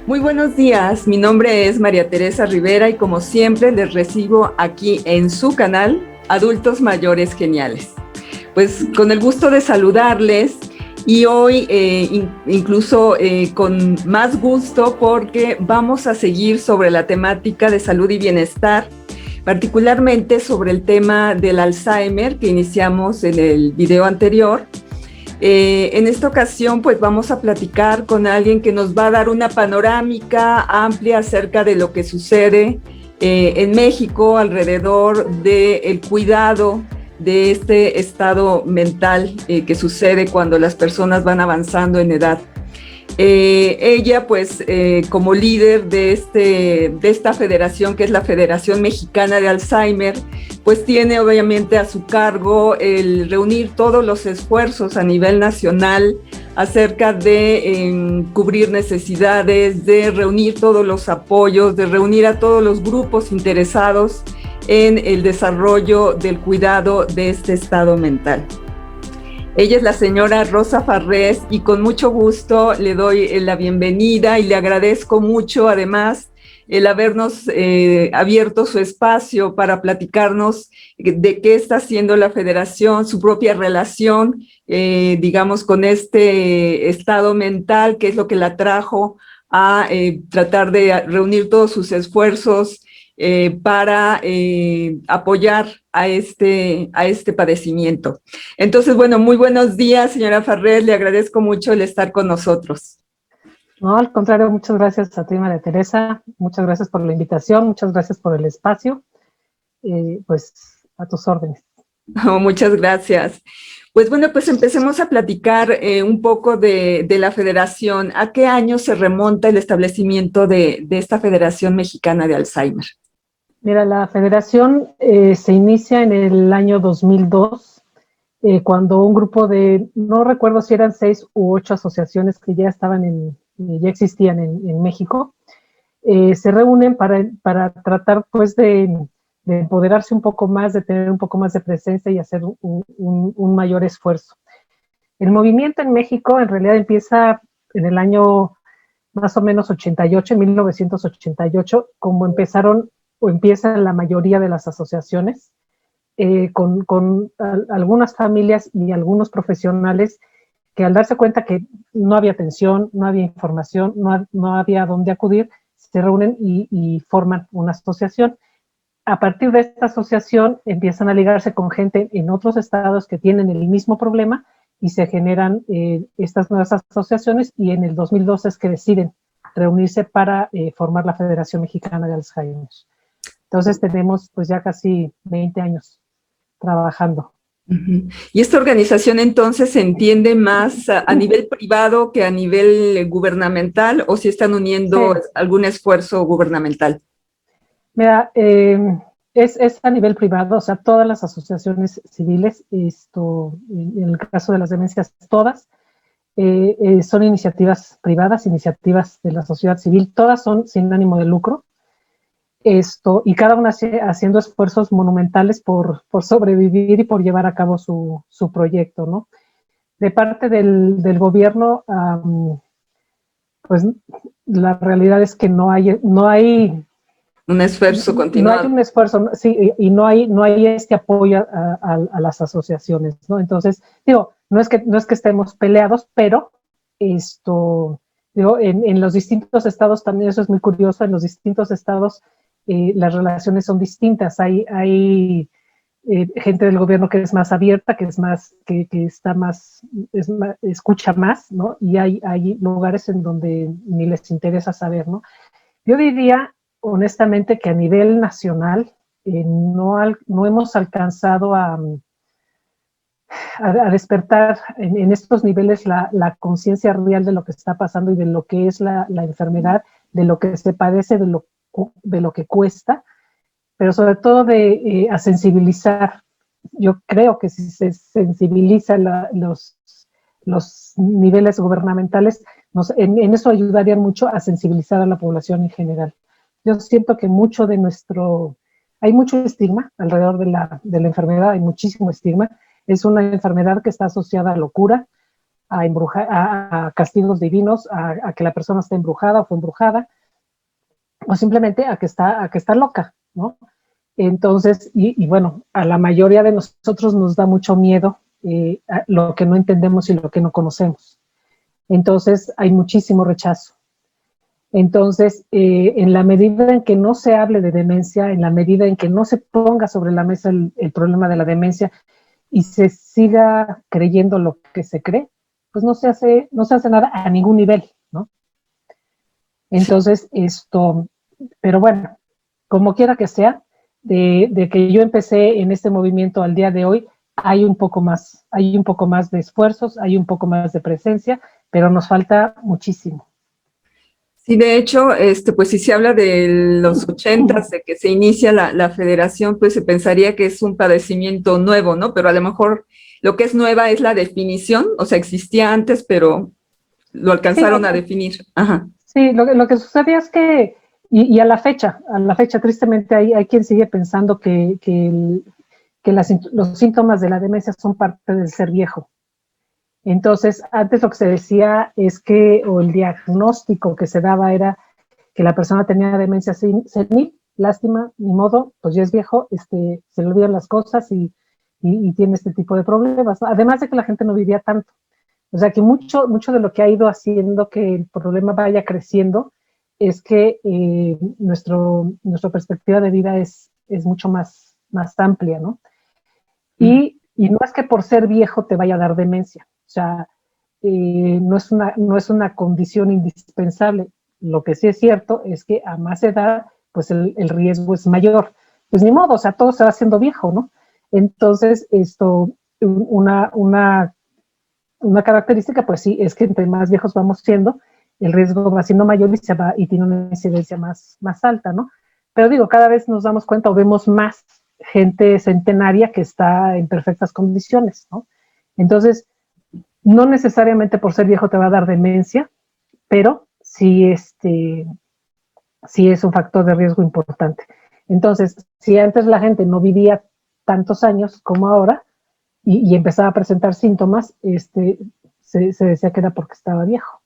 Muy buenos días, mi nombre es María Teresa Rivera y como siempre les recibo aquí en su canal Adultos Mayores Geniales. Pues con el gusto de saludarles y hoy incluso con más gusto porque vamos a seguir sobre la temática de salud y bienestar, particularmente sobre el tema del Alzheimer que iniciamos en el video anterior. En esta ocasión, pues vamos a platicar con alguien que nos va a dar una panorámica amplia acerca de lo que sucede en México alrededor del cuidado de este estado mental que sucede cuando las personas van avanzando en edad. Ella, pues, como líder de esta federación, que es la Federación Mexicana de Alzheimer, pues tiene obviamente a su cargo el reunir todos los esfuerzos a nivel nacional acerca de cubrir necesidades, de reunir todos los apoyos, de reunir a todos los grupos interesados en el desarrollo del cuidado de este estado mental. Ella es la señora Rosa Farrés y con mucho gusto le doy la bienvenida y le agradezco mucho además el habernos abierto su espacio para platicarnos de qué está haciendo la federación, su propia relación, digamos, con este estado mental, qué es lo que la trajo a tratar de reunir todos sus esfuerzos para apoyar a este padecimiento. Entonces, bueno, muy buenos días, señora Farrés, le agradezco mucho el estar con nosotros. No, al contrario, muchas gracias a ti, María Teresa, muchas gracias por la invitación, muchas gracias por el espacio, pues a tus órdenes. Oh, muchas gracias. Pues bueno, pues empecemos a platicar un poco de la federación. ¿A qué año se remonta el establecimiento de esta Federación Mexicana de Alzheimer? Mira, la federación se inicia en el año 2002, cuando un grupo de, no recuerdo si eran 6 u 8 asociaciones que ya estaban ya existían en México, se reúnen para tratar pues de empoderarse un poco más, de tener un poco más de presencia y hacer un mayor esfuerzo. El movimiento en México en realidad empieza en el año más o menos 88, en 1988, como empezaron o empiezan la mayoría de las asociaciones, con algunas familias y algunos profesionales que al darse cuenta que no había atención, no había información, no había dónde acudir, se reúnen y forman una asociación. A partir de esta asociación empiezan a ligarse con gente en otros estados que tienen el mismo problema y se generan estas nuevas asociaciones y en el 2012 es que deciden reunirse para formar la Federación Mexicana de Alzheimer. Entonces tenemos pues ya casi 20 años trabajando. ¿Y esta organización entonces se entiende más a nivel privado que a nivel gubernamental o si están uniendo algún esfuerzo gubernamental? Mira, es a nivel privado, o sea, todas las asociaciones civiles, en el caso de las demencias, todas son iniciativas privadas, iniciativas de la sociedad civil, todas son sin ánimo de lucro. Y cada una haciendo esfuerzos monumentales por sobrevivir y por llevar a cabo su proyecto, ¿no? De parte del gobierno, pues la realidad es que no hay un esfuerzo continuado. No hay un esfuerzo, sí, y no hay este apoyo a las asociaciones, ¿no? Entonces, digo, no es que estemos peleados, pero digo, en los distintos estados también, eso es muy curioso, en los distintos estados las relaciones son distintas. Hay gente del gobierno que es más abierta, que es más, que está más, escucha más, ¿no? Y hay lugares en donde ni les interesa saber, ¿no? Yo diría, honestamente, que a nivel nacional no hemos alcanzado a despertar en estos niveles la conciencia real de lo que está pasando y de lo que es la enfermedad, de lo que se padece, de lo que cuesta, pero sobre todo a sensibilizar. Yo creo que si se sensibiliza los niveles gubernamentales, en eso ayudarían mucho a sensibilizar a la población en general. Yo siento que hay mucho estigma alrededor de la enfermedad, hay muchísimo estigma. Es una enfermedad que está asociada a locura, a castigos divinos, a que la persona está embrujada o fue embrujada, o simplemente a que está loca, ¿no? Entonces, y bueno, a la mayoría de nosotros nos da mucho miedo lo que no entendemos y lo que no conocemos. Entonces, hay muchísimo rechazo. Entonces, en la medida en que no se hable de demencia, en la medida en que no se ponga sobre la mesa el problema de la demencia y se siga creyendo lo que se cree, pues no se hace nada a ningún nivel, ¿no? Entonces, pero bueno, como quiera que sea, de que yo empecé en este movimiento al día de hoy, hay un poco más de esfuerzos, hay un poco más de presencia, pero nos falta muchísimo. Sí, de hecho, pues si se habla de los 80, de que se inicia la federación, pues se pensaría que es un padecimiento nuevo, ¿no? Pero a lo mejor lo que es nueva es la definición, o sea, existía antes, pero lo alcanzaron a definir. Ajá. Sí, lo que sucede es que, y a la fecha, tristemente hay quien sigue pensando que los síntomas de la demencia son parte del ser viejo. Entonces, antes lo que se decía es que, o el diagnóstico que se daba era que la persona tenía demencia senil, lástima, ni modo, pues ya es viejo, se le olvidan las cosas y tiene este tipo de problemas, ¿no? Además de que la gente no vivía tanto. O sea que mucho de lo que ha ido haciendo que el problema vaya creciendo es que nuestra perspectiva de vida es mucho más amplia, ¿no? Y no es que por ser viejo te vaya a dar demencia, o sea, no es una condición indispensable. Lo que sí es cierto es que a más edad, pues el riesgo es mayor. Pues ni modo, o sea, todo se va haciendo viejo, ¿no? Entonces, una característica, pues sí, es que entre más viejos vamos siendo, el riesgo va siendo mayor y tiene una incidencia más alta, ¿no? Pero digo, cada vez nos damos cuenta o vemos más gente centenaria que está en perfectas condiciones, ¿no? Entonces, no necesariamente por ser viejo te va a dar demencia, pero sí, sí es un factor de riesgo importante. Entonces, si antes la gente no vivía tantos años como ahora y empezaba a presentar síntomas, se decía que era porque estaba viejo,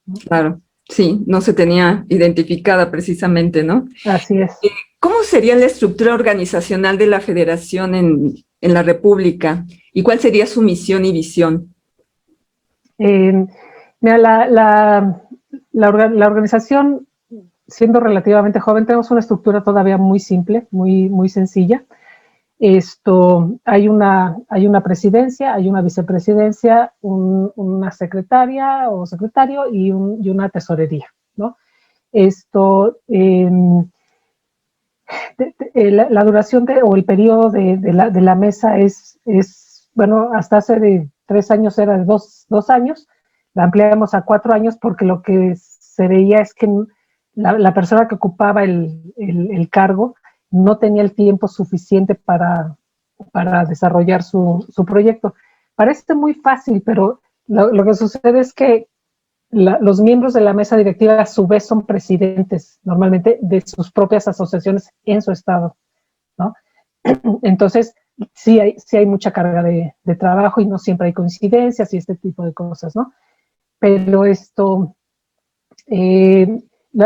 ¿no? Claro, sí, no se tenía identificada precisamente, ¿no? Así es. ¿Cómo sería la estructura organizacional de la federación en la República? ¿Y cuál sería su misión y visión? Mira, la organización, siendo relativamente joven, tenemos una estructura todavía muy simple, muy sencilla. Hay una presidencia, hay una vicepresidencia, una secretaria o secretario y una tesorería, ¿no? La duración o el periodo de la mesa bueno, hasta hace de 3 años era de 2 años, la ampliamos a 4 años porque lo que se veía es que la persona que ocupaba el cargo no tenía el tiempo suficiente para desarrollar su proyecto. Parece muy fácil, pero lo que sucede es que los miembros de la mesa directiva a su vez son presidentes normalmente de sus propias asociaciones en su estado, ¿no? Entonces, sí hay mucha carga de trabajo y no siempre hay coincidencias y este tipo de cosas, ¿no? Pero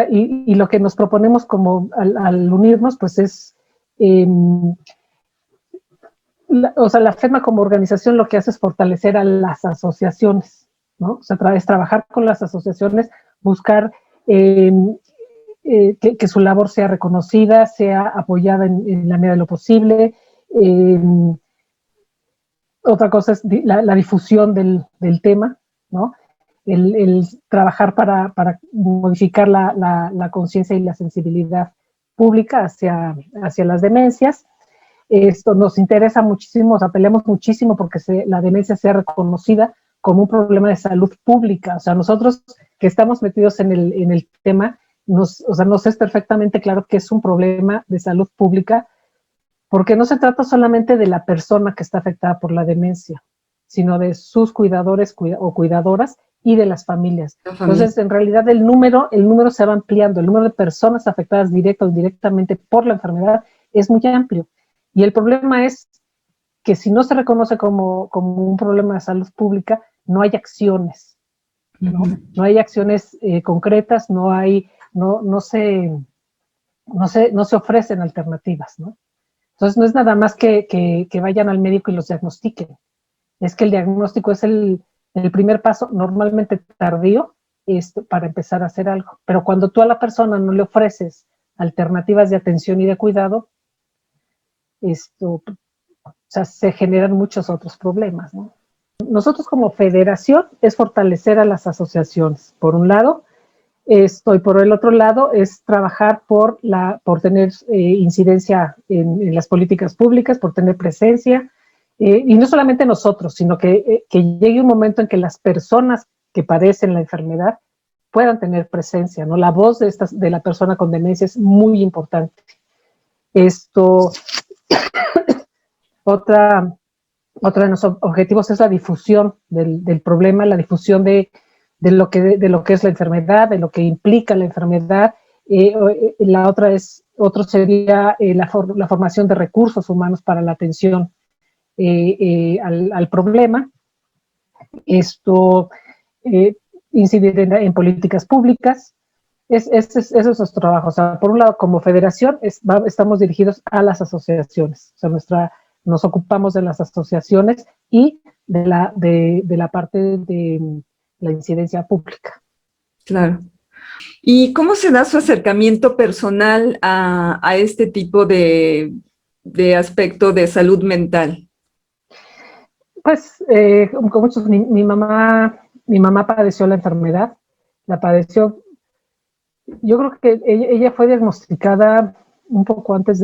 y lo que nos proponemos como al unirnos, pues es, o sea, la FEDMA como organización lo que hace es fortalecer a las asociaciones, ¿no? O sea, es trabajar con las asociaciones, buscar que su labor sea reconocida, sea apoyada en la medida de lo posible. Otra cosa es la difusión del tema, ¿no? El trabajar para modificar la conciencia y la sensibilidad pública hacia las demencias. Esto nos interesa muchísimo, o sea, peleamos muchísimo porque la demencia sea reconocida como un problema de salud pública. O sea, nosotros que estamos metidos en el tema, nos es perfectamente claro que es un problema de salud pública, porque no se trata solamente de la persona que está afectada por la demencia, sino de sus cuidadores o cuidadoras y de las familias. Entonces, en realidad, el número se va ampliando, el número de personas afectadas directa o indirectamente por la enfermedad es muy amplio. Y el problema es que si no se reconoce como un problema de salud pública, no hay acciones, ¿no? No hay acciones concretas, no se ofrecen alternativas, ¿no? Entonces no es nada más que vayan al médico y los diagnostiquen, es que el diagnóstico es el primer paso, normalmente tardío, para empezar a hacer algo. Pero cuando tú a la persona no le ofreces alternativas de atención y de cuidado, o sea, se generan muchos otros problemas, ¿no? Nosotros como federación es fortalecer a las asociaciones, por un lado, y por el otro lado es trabajar por tener incidencia en las políticas públicas, por tener presencia, y no solamente nosotros, sino que llegue un momento en que las personas que padecen la enfermedad puedan tener presencia, ¿no? La voz de la persona con demencia es muy importante. Otro de nuestros objetivos es la difusión del problema, la difusión de lo que es la enfermedad, de lo que implica la enfermedad. Otro sería la formación de recursos humanos para la atención al problema. Incidir en políticas públicas. Eso es nuestro trabajo. O sea, por un lado, como federación, estamos dirigidos a las asociaciones. O sea, nos ocupamos de las asociaciones y de la parte de la incidencia pública. Claro. ¿Y cómo se da su acercamiento personal a este tipo de aspecto de salud mental? Pues, como muchos, mi mamá padeció la enfermedad, la padeció. Yo creo que ella fue diagnosticada un poco antes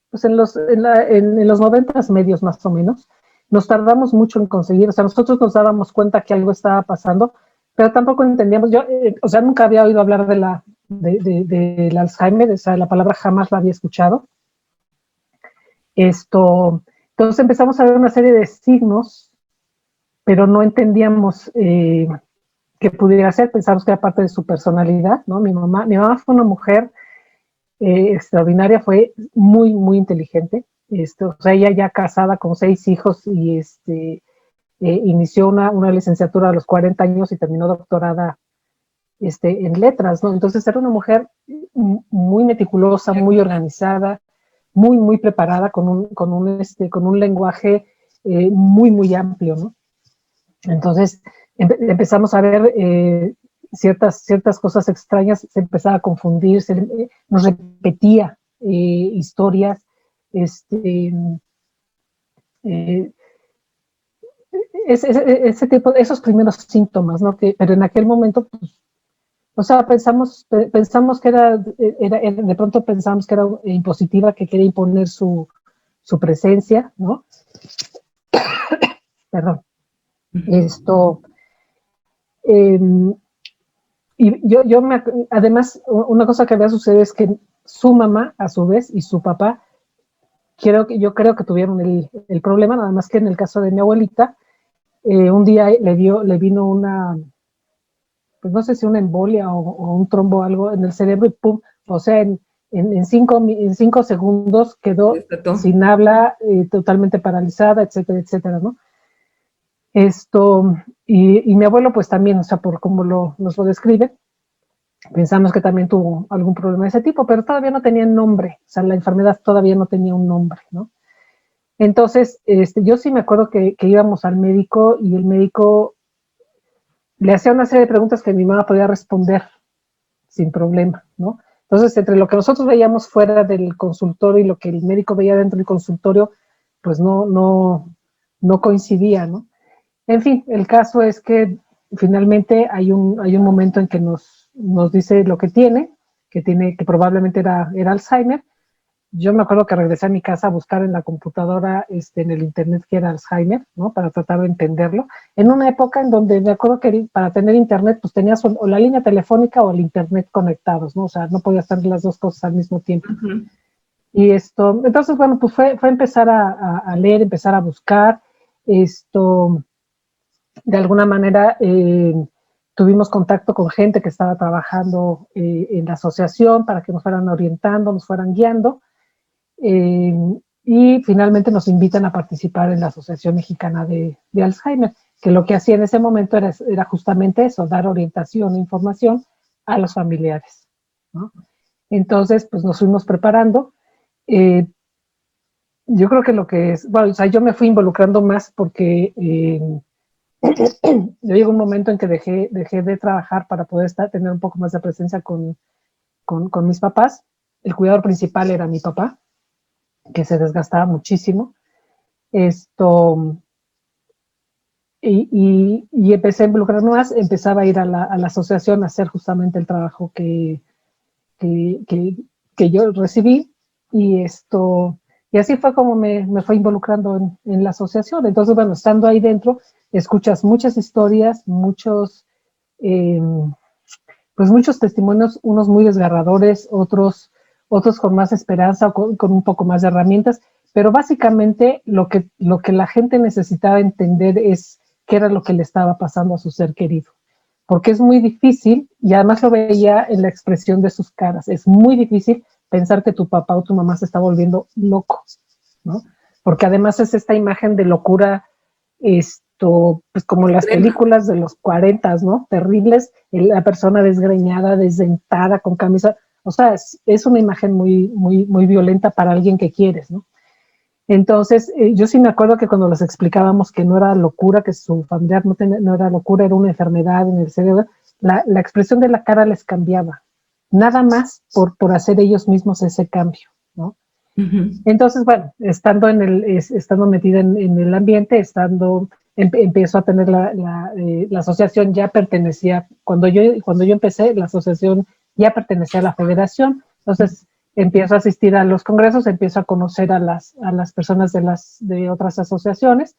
pues en los 90 medios más o menos. Nos tardamos mucho en conseguir, o sea, nosotros nos dábamos cuenta que algo estaba pasando, pero tampoco entendíamos. Yo, o sea, nunca había oído hablar del Alzheimer, o sea, la palabra jamás la había escuchado. Entonces empezamos a ver una serie de signos, pero no entendíamos qué pudiera ser. Pensamos que era parte de su personalidad, ¿no? Mi mamá fue una mujer extraordinaria, fue muy, muy inteligente. O sea, ella ya casada con 6 hijos y inició una licenciatura a los 40 años y terminó doctorada en letras, ¿no? Entonces era una mujer muy meticulosa, muy organizada, muy, muy preparada, con un lenguaje muy, muy amplio, ¿no? Entonces empezamos a ver ciertas cosas extrañas, se empezaba a confundir, nos repetía historias, ese tipo, esos primeros síntomas, ¿no? Pero en aquel momento, pues, o sea, pensamos que era, de pronto pensamos que era impositiva, que quería imponer su presencia, ¿no? Perdón. Eh, y además, una cosa que había sucedido es que su mamá, a su vez, y su papá, yo creo que tuvieron el problema, nada más que en el caso de mi abuelita, un día le vino pues no sé si una embolia o un trombo, algo en el cerebro, y pum, o sea, en 5 segundos quedó sin habla, totalmente paralizada, etcétera, etcétera, ¿no? Y mi abuelo, pues también, o sea, por cómo nos lo describe, pensamos que también tuvo algún problema de ese tipo, pero todavía no tenía nombre, o sea, la enfermedad todavía no tenía un nombre, ¿no? Entonces, yo sí me acuerdo que íbamos al médico y el médico le hacía una serie de preguntas que mi mamá podía responder sin problema, ¿no? Entonces, entre lo que nosotros veíamos fuera del consultorio y lo que el médico veía dentro del consultorio, pues no coincidía, ¿no? En fin, el caso es que finalmente hay un momento en que nos dice lo que tiene, que probablemente era Alzheimer. Yo me acuerdo que regresé a mi casa a buscar en la computadora, en el internet, que era Alzheimer, ¿no? Para tratar de entenderlo. En una época en donde me acuerdo que para tener internet, pues tenías o la línea telefónica o el internet conectados, ¿no? O sea, no podías hacer las dos cosas al mismo tiempo. Uh-huh. Y entonces, bueno, pues fue empezar a leer, empezar a buscar. De alguna manera, tuvimos contacto con gente que estaba trabajando en la asociación para que nos fueran orientando, nos fueran guiando. Y finalmente nos invitan a participar en la Asociación Mexicana de Alzheimer. que lo que hacía en ese momento era justamente eso, dar orientación e información a los familiares, ¿no? Entonces, pues nos fuimos preparando. Yo creo que lo que es, bueno, o sea, yo me fui involucrando más porque yo llegó un momento en que dejé de trabajar para poder tener un poco más de presencia con mis papás. El cuidador principal era mi papá, que se desgastaba muchísimo. Esto, y empecé a involucrarme más, empezaba a ir a la asociación a hacer justamente el trabajo que, que, que yo recibí, y y así fue como me fue involucrando en la asociación. Entonces, bueno, estando ahí dentro, escuchas muchas historias, eh, pues muchos testimonios, unos muy desgarradores, otros con más esperanza, con un poco más de herramientas, pero básicamente lo que la gente necesitaba entender es qué era lo que le estaba pasando a su ser querido, porque es muy difícil, y además lo veía en la expresión de sus caras, es muy difícil pensar que tu papá o tu mamá se está volviendo loco, ¿no? Porque además es esta imagen de locura, pues como las películas de los 40, ¿no? Terribles, la persona desgreñada, desdentada, con camisa, o sea, es una imagen muy violenta para alguien que quieres, ¿no? Entonces, yo sí me acuerdo que cuando les explicábamos que no era locura, que su familiar no era locura, era una enfermedad en el cerebro, la expresión de la cara les cambiaba, nada más por hacer ellos mismos ese cambio, ¿no? Uh-huh. Entonces, bueno, estando metida en el ambiente, empiezo a tener la asociación, ya pertenecía, cuando yo empecé, la asociación ya pertenecía a la federación. Entonces empiezo a asistir a los congresos, empiezo a conocer a las personas de otras asociaciones,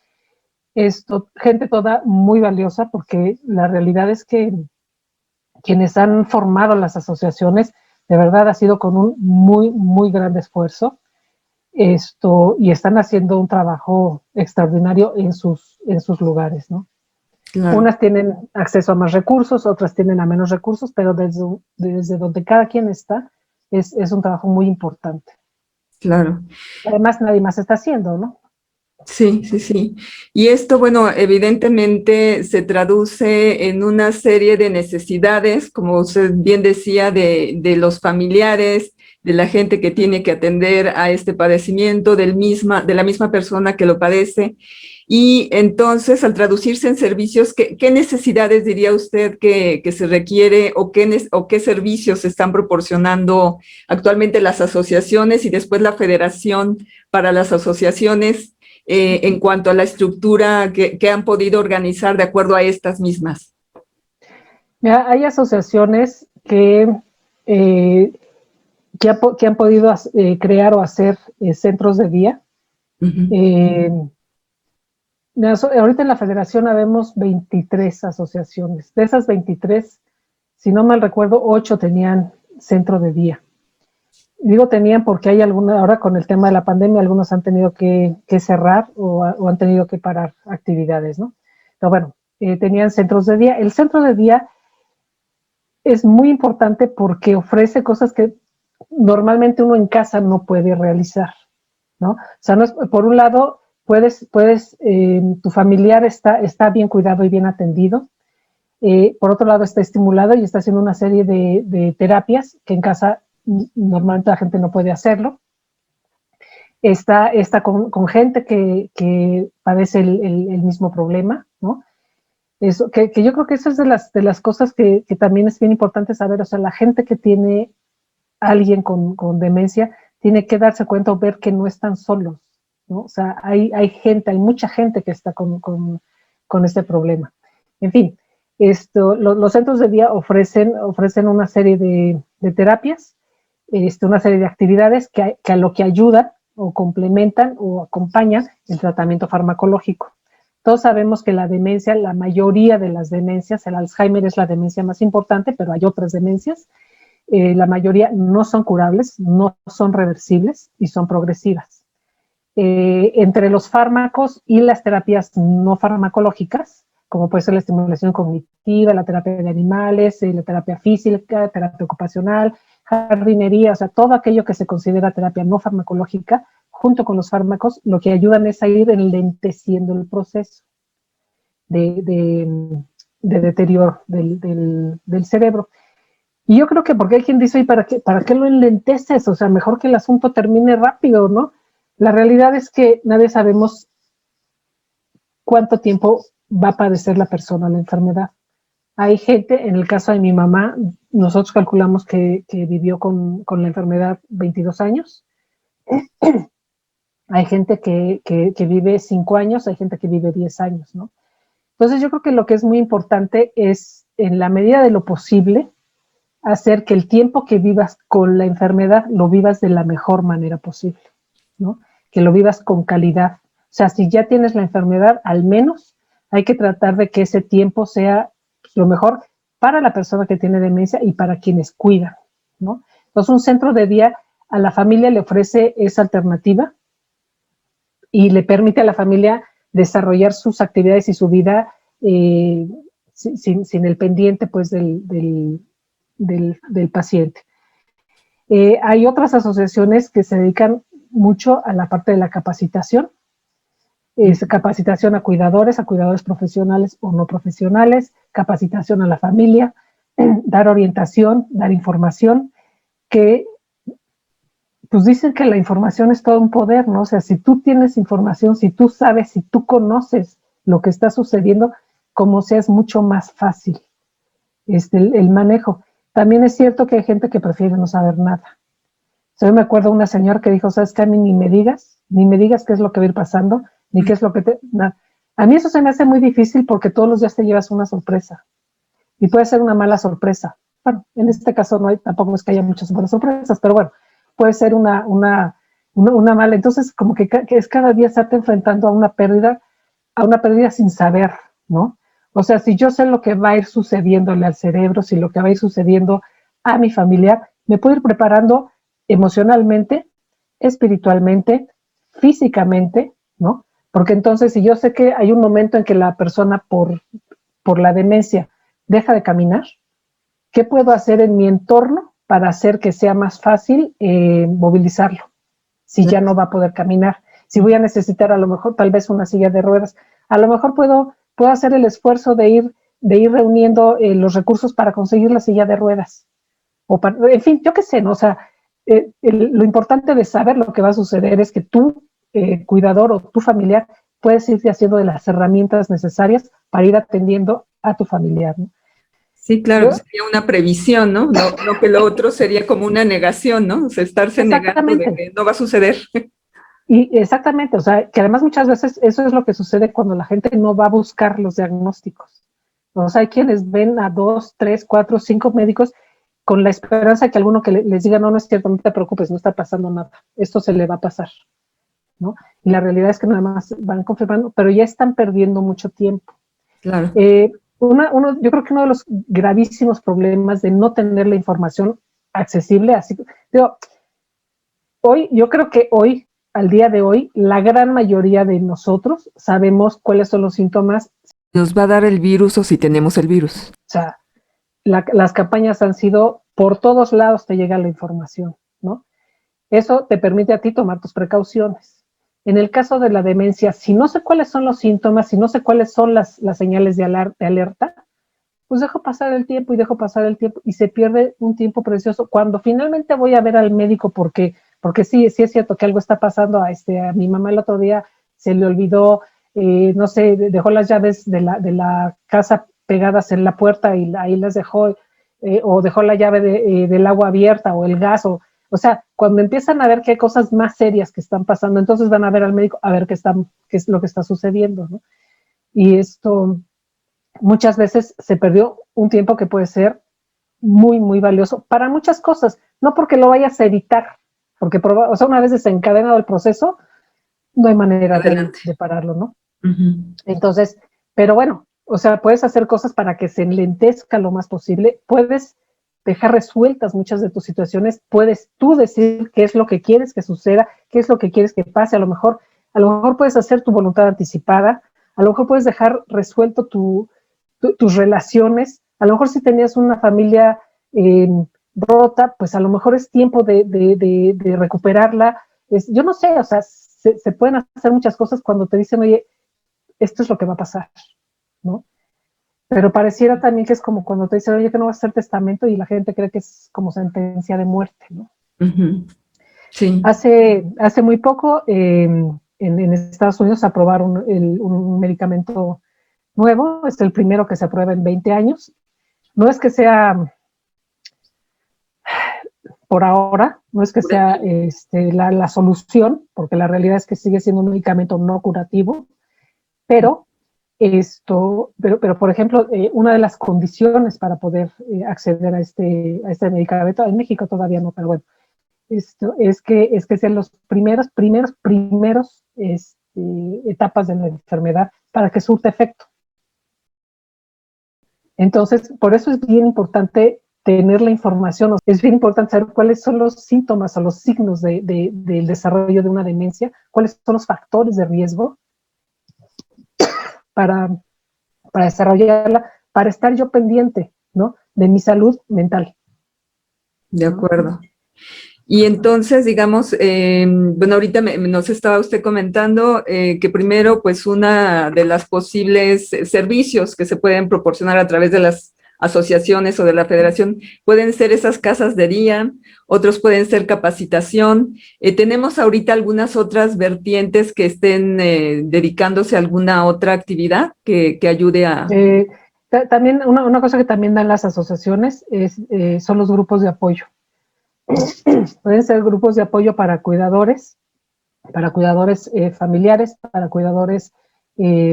gente toda muy valiosa, porque la realidad es que quienes han formado las asociaciones, de verdad ha sido con un muy gran esfuerzo, y están haciendo un trabajo extraordinario en sus lugares, ¿no? Claro. Unas tienen acceso a más recursos, otras tienen a menos recursos, pero desde donde cada quien está, es un trabajo muy importante. Claro. Además, nadie más está haciendo, ¿no? Sí, sí, sí. Y esto, bueno, evidentemente se traduce en una serie de necesidades, como usted bien decía, de los familiares, de la gente que tiene que atender a este padecimiento, de la misma persona que lo padece. Y entonces, al traducirse en servicios, ¿qué necesidades diría usted que se requiere o qué servicios se están proporcionando actualmente las asociaciones y después la Federación para las asociaciones? En cuanto a la estructura que han podido organizar de acuerdo a estas mismas. Mira, hay asociaciones eh, que han podido crear o hacer centros de día. Uh-huh. Ahorita en la federación habemos 23 asociaciones. De esas 23, si no mal recuerdo, 8 tenían centro de día. Digo tenían porque hay alguna, ahora con el tema de la pandemia, algunos han tenido que cerrar o han tenido que parar actividades, ¿no? Pero bueno, tenían centros de día. El centro de día es muy importante porque ofrece cosas que normalmente uno en casa no puede realizar, ¿no? O sea, no es, por un lado, tu familiar está bien cuidado y bien atendido. Por otro lado, está estimulado y está haciendo una serie de terapias que en casa normalmente la gente no puede hacerlo. Está con gente que padece el mismo problema, ¿no? Eso, que yo creo que eso es de las cosas que también es bien importante saber. O sea, la gente que tiene a alguien con demencia tiene que darse cuenta o ver que no están solos, ¿no? O sea, hay mucha gente que está con este problema. En fin, los centros de día ofrecen una serie de terapias, una serie de actividades que a lo que ayudan o complementan o acompañan el tratamiento farmacológico. Todos sabemos que la demencia, la mayoría de las demencias, el Alzheimer es la demencia más importante, pero hay otras demencias. La mayoría no son curables, no son reversibles y son progresivas. Entre los fármacos y las terapias no farmacológicas, como puede ser la estimulación cognitiva, la terapia de animales, la terapia física, terapia ocupacional, jardinería, o sea, todo aquello que se considera terapia no farmacológica, junto con los fármacos, lo que ayudan es a ir enlenteciendo el proceso. de deterioro del cerebro. Y yo creo que porque hay quien dice, ¿y para qué lo enlenteces? O sea, mejor que el asunto termine rápido, ¿no? La realidad es que nadie sabemos cuánto tiempo va a padecer la persona la enfermedad. Hay gente, en el caso de mi mamá, nosotros calculamos que vivió con la enfermedad 22 años. Hay gente que vive 5 años, hay gente que vive 10 años, ¿no? Entonces yo creo que lo que es muy importante es, en la medida de lo posible, hacer que el tiempo que vivas con la enfermedad lo vivas de la mejor manera posible, ¿no? Que lo vivas con calidad. O sea, si ya tienes la enfermedad, al menos hay que tratar de que ese tiempo sea lo mejor para la persona que tiene demencia y para quienes cuidan, ¿no? Entonces, un centro de día a la familia le ofrece esa alternativa y le permite a la familia desarrollar sus actividades y su vida sin el pendiente pues del paciente. Hay otras asociaciones que se dedican mucho a la parte de la capacitación, capacitación a cuidadores profesionales o no profesionales, capacitación a la familia, dar orientación, dar información, que pues dicen que la información es todo un poder, ¿no? O sea, si tú tienes información, si tú sabes, si tú conoces lo que está sucediendo, como sea, es mucho más fácil el manejo. También es cierto que hay gente que prefiere no saber nada. O sea, yo me acuerdo de una señora que dijo, ¿sabes qué? A mí ni me digas qué es lo que va a ir pasando, ni qué es lo que te... Nada. A mí eso se me hace muy difícil porque todos los días te llevas una sorpresa y puede ser una mala sorpresa. Bueno, en este caso no hay, tampoco es que haya muchas malas sorpresas, pero bueno, puede ser una mala. Entonces, como que es cada día estarte enfrentando a una pérdida sin saber, ¿no? O sea, si yo sé lo que va a ir sucediéndole al cerebro, si lo que va a ir sucediendo a mi familiar, me puedo ir preparando emocionalmente, espiritualmente, físicamente, ¿no? Porque entonces, si yo sé que hay un momento en que la persona por la demencia deja de caminar, ¿qué puedo hacer en mi entorno para hacer que sea más fácil movilizarlo? Si ya no va a poder caminar, si voy a necesitar a lo mejor tal vez una silla de ruedas, a lo mejor puedo hacer el esfuerzo de ir reuniendo los recursos para conseguir la silla de ruedas. En fin, yo qué sé, ¿no? O sea, lo importante de saber lo que va a suceder es que tú, cuidador o tu familiar, puedes irte haciendo de las herramientas necesarias para ir atendiendo a tu familiar, ¿no? Sí, claro, sería una previsión, ¿no? No que lo otro sería como una negación, ¿no? O sea, estarse negando de que no va a suceder. Y exactamente, o sea, que además muchas veces eso es lo que sucede cuando la gente no va a buscar los diagnósticos. O sea, hay quienes ven a 2, 3, 4, 5 médicos con la esperanza que alguno que les diga, no, no es cierto, no te preocupes, no está pasando nada, esto se le va a pasar, ¿no? Y la realidad es que nada más van confirmando, pero ya están perdiendo mucho tiempo. Claro. Yo creo que uno de los gravísimos problemas de no tener la información accesible, así, digo, yo creo que hoy, al día de hoy, la gran mayoría de nosotros sabemos cuáles son los síntomas. Nos va a dar el virus o si tenemos el virus. O sea, las campañas han sido, por todos lados te llega la información, ¿no? Eso te permite a ti tomar tus precauciones. En el caso de la demencia, si no sé cuáles son los síntomas, si no sé cuáles son las señales de alerta, pues dejo pasar el tiempo y se pierde un tiempo precioso. Cuando finalmente voy a ver al médico porque sí es cierto que algo está pasando, a mi mamá el otro día se le olvidó, no sé, dejó las llaves de la casa pegadas en la puerta y ahí las dejó, o dejó la llave del agua abierta o el gas, o sea, cuando empiezan a ver que hay cosas más serias que están pasando, entonces van a ver al médico a ver qué es lo que está sucediendo, ¿no? Y esto muchas veces se perdió un tiempo que puede ser muy, muy valioso para muchas cosas, no porque lo vayas a evitar, porque o sea, una vez desencadenado el proceso, no hay manera de pararlo, ¿no? Entonces, pero bueno, o sea, puedes hacer cosas para que se enlentezca lo más posible, puedes dejar resueltas muchas de tus situaciones, puedes tú decir qué es lo que quieres que suceda, qué es lo que quieres que pase, a lo mejor puedes hacer tu voluntad anticipada, a lo mejor puedes dejar resuelto tus relaciones, a lo mejor si tenías una familia rota, pues a lo mejor es tiempo de recuperarla, yo no sé, o sea, se pueden hacer muchas cosas cuando te dicen, oye, esto es lo que va a pasar, Pero pareciera también que es como cuando te dicen, oye, que no vas a hacer testamento y la gente cree que es como sentencia de muerte, ¿no? Sí. Hace muy poco en Estados Unidos aprobaron un medicamento nuevo, es el primero que se aprueba en 20 años. No es que sea por ahora, no es que sea la solución, porque la realidad es que sigue siendo un medicamento no curativo, pero pero por ejemplo, una de las condiciones para poder acceder a este medicamento, en México todavía no, pero bueno, es que sean los primeros etapas de la enfermedad para que surta efecto. Entonces, por eso es bien importante tener la información, es bien importante saber cuáles son los síntomas o los signos del desarrollo de una demencia, cuáles son los factores de riesgo para, para desarrollarla, para estar yo pendiente, ¿no? De mi salud mental. De acuerdo. Y entonces, digamos, bueno, ahorita nos estaba usted comentando que primero, pues una de las posibles servicios que se pueden proporcionar a través de las asociaciones o de la federación pueden ser esas casas de día, otros pueden ser capacitación. ¿Tenemos ahorita algunas otras vertientes que estén dedicándose a alguna otra actividad que ayude a... También una cosa que también dan las asociaciones son los grupos de apoyo. Pueden ser grupos de apoyo para cuidadores familiares, para cuidadores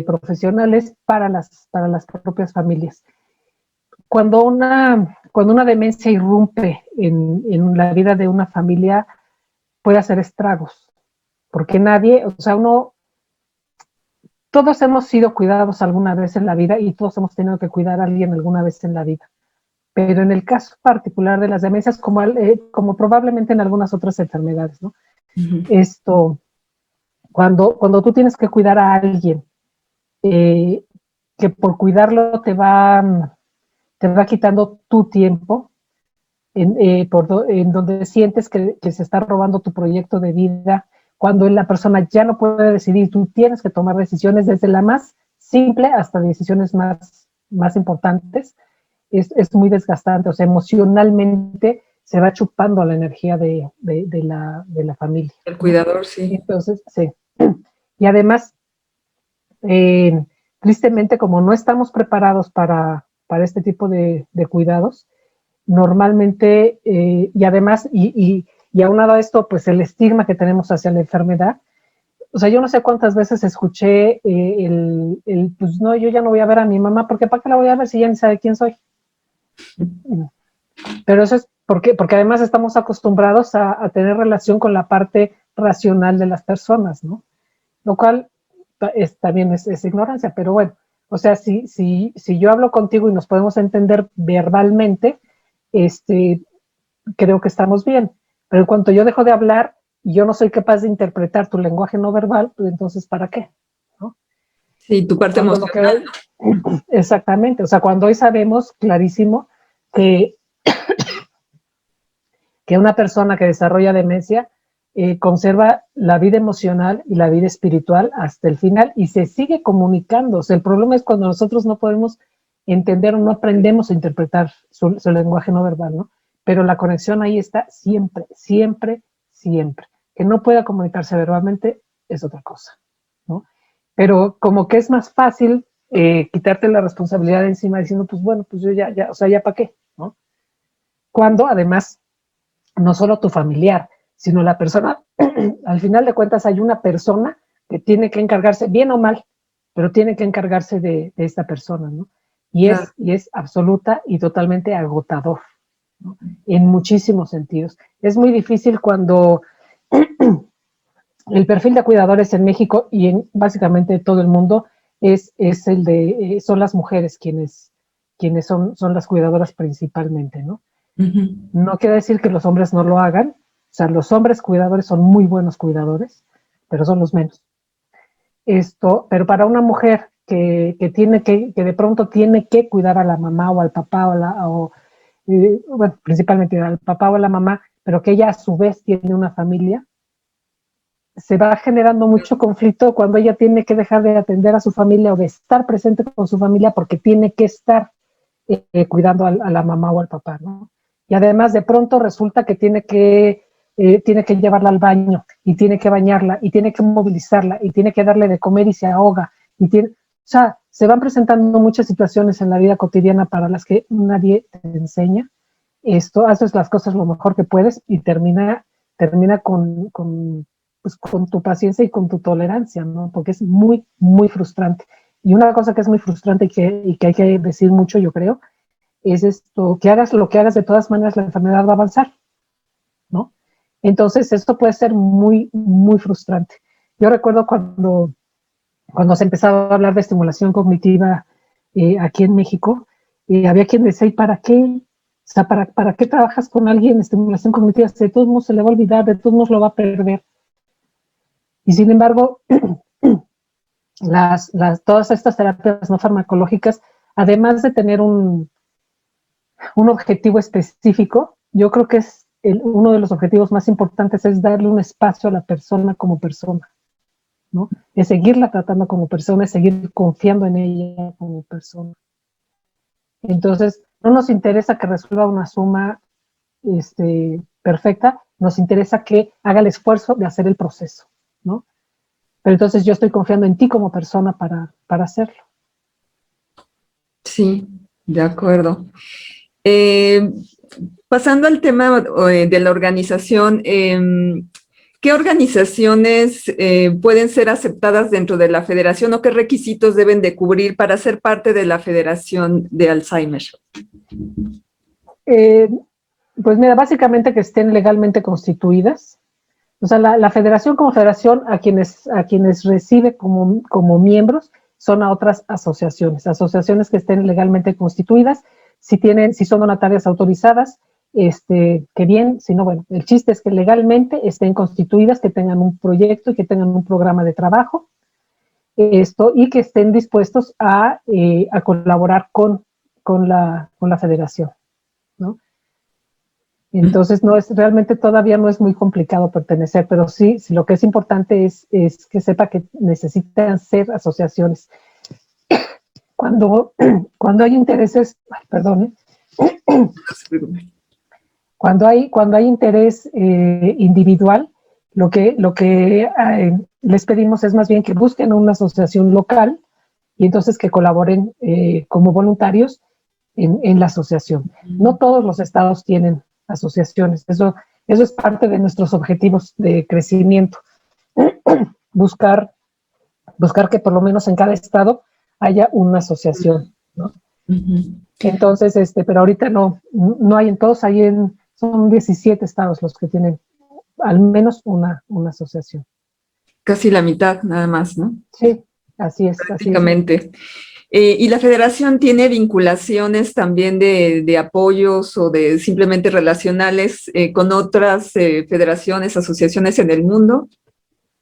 profesionales, para las propias familias. Cuando una demencia irrumpe en la vida de una familia, puede hacer estragos, porque todos hemos sido cuidados alguna vez en la vida y todos hemos tenido que cuidar a alguien alguna vez en la vida. Pero en el caso particular de las demencias, como probablemente en algunas otras enfermedades, ¿no? Cuando tú tienes que cuidar a alguien, que por cuidarlo te va quitando tu tiempo, en donde sientes que se está robando tu proyecto de vida, cuando la persona ya no puede decidir, tú tienes que tomar decisiones desde la más simple hasta decisiones más importantes, es muy desgastante, o sea, emocionalmente se va chupando la energía de la familia. El cuidador, sí. Entonces, sí. Y además, tristemente, como no estamos preparados para este tipo de cuidados, normalmente, y además, y aunado a esto, pues el estigma que tenemos hacia la enfermedad, o sea, yo no sé cuántas veces escuché pues no, yo ya no voy a ver a mi mamá, porque ¿para qué la voy a ver si ya ni sabe quién soy? Pero eso es porque además estamos acostumbrados a tener relación con la parte racional de las personas, ¿no? Lo cual también es ignorancia, pero bueno, o sea, si yo hablo contigo y nos podemos entender verbalmente, creo que estamos bien, pero en cuanto yo dejo de hablar y yo no soy capaz de interpretar tu lenguaje no verbal, pues entonces, ¿para qué? ¿No? Sí, tu parte emocional. Exactamente, o sea, cuando hoy sabemos clarísimo que una persona que desarrolla demencia conserva la vida emocional y la vida espiritual hasta el final y se sigue comunicando. O sea, el problema es cuando nosotros no podemos entender o no aprendemos a interpretar su lenguaje no verbal, ¿no? Pero la conexión ahí está siempre, siempre, siempre. Que no pueda comunicarse verbalmente es otra cosa, ¿no? Pero como que es más fácil quitarte la responsabilidad de encima diciendo, pues bueno, pues yo ya, o sea, ya para qué, ¿no? Cuando además no solo tu familiar, sino la persona, al final de cuentas hay una persona que tiene que encargarse, bien o mal, pero tiene que encargarse de esta persona, ¿no? Claro. Y es absoluta y totalmente agotador, ¿no? En muchísimos sentidos. Es muy difícil cuando el perfil de cuidadores en México y en básicamente todo el mundo es el de, son las mujeres quienes son las cuidadoras principalmente, ¿no? No quiere decir que los hombres no lo hagan, o sea, los hombres cuidadores son muy buenos cuidadores, pero son los menos. Pero para una mujer que de pronto tiene que cuidar a la mamá o al papá bueno, principalmente al papá o a la mamá, pero que ella a su vez tiene una familia, se va generando mucho conflicto cuando ella tiene que dejar de atender a su familia o de estar presente con su familia porque tiene que estar cuidando a la mamá o al papá, ¿no? Y además de pronto resulta que tiene que llevarla al baño y tiene que bañarla y tiene que movilizarla y tiene que darle de comer y se ahoga. O sea, se van presentando muchas situaciones en la vida cotidiana para las que nadie te enseña. Haces las cosas lo mejor que puedes y termina pues, con tu paciencia y con tu tolerancia, ¿no? Porque es muy, muy frustrante. Y una cosa que es muy frustrante y que hay que decir mucho, yo creo, es esto, que hagas lo que hagas, de todas maneras la enfermedad va a avanzar, ¿no? Entonces, esto puede ser muy, muy frustrante. Yo recuerdo cuando se empezaba a hablar de estimulación cognitiva aquí en México, había quien decía, ¿y para qué? O sea, ¿para qué trabajas con alguien en estimulación cognitiva? De todos modos se le va a olvidar, de todos modos lo va a perder. Y sin embargo, todas estas terapias no farmacológicas, además de tener un objetivo específico, yo creo que es uno de los objetivos más importantes es darle un espacio a la persona como persona, ¿no? Es seguirla tratando como persona, es seguir confiando en ella como persona. Entonces, no nos interesa que resuelva una suma perfecta, nos interesa que haga el esfuerzo de hacer el proceso, ¿no? Pero entonces yo estoy confiando en ti como persona para hacerlo. Sí, de acuerdo. Pasando al tema de la organización, ¿qué organizaciones pueden ser aceptadas dentro de la federación o qué requisitos deben de cubrir para ser parte de la Federación de Alzheimer? Pues mira, básicamente que estén legalmente constituidas. O sea, la federación como federación a quienes recibe como miembros son a otras asociaciones que estén legalmente constituidas, si son donatarias autorizadas, que bien, si no, bueno, el chiste es que legalmente estén constituidas, que tengan un proyecto y que tengan un programa de trabajo, y que estén dispuestos a colaborar con la federación, ¿no? Entonces, realmente todavía no es muy complicado pertenecer, pero sí lo que es importante es que sepa que necesitan ser asociaciones. Cuando hay intereses, perdón, cuando hay interés individual, lo que les pedimos es más bien que busquen una asociación local y entonces que colaboren como voluntarios en la asociación. No todos los estados tienen asociaciones, eso es parte de nuestros objetivos de crecimiento. buscar que por lo menos en cada estado haya una asociación, ¿no? Entonces, pero ahorita no hay en todos, son 17 estados los que tienen al menos una asociación. Casi la mitad, nada más, ¿no? Sí, así es. Prácticamente. ¿Y la federación tiene vinculaciones también de apoyos o de simplemente relacionales con otras federaciones, asociaciones en el mundo?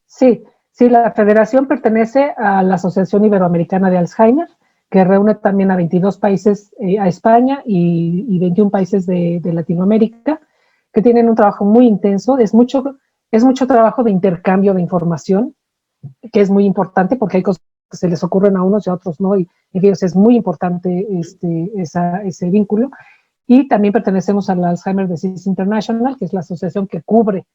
Sí, la federación pertenece a la Asociación Iberoamericana de Alzheimer, que reúne también a 22 países, a España y 21 países de Latinoamérica, que tienen un trabajo muy intenso. Es mucho trabajo de intercambio de información, que es muy importante porque hay cosas que se les ocurren a unos y a otros no, y es muy importante ese vínculo. Y también pertenecemos a la Alzheimer Disease International, que es la asociación que cubre,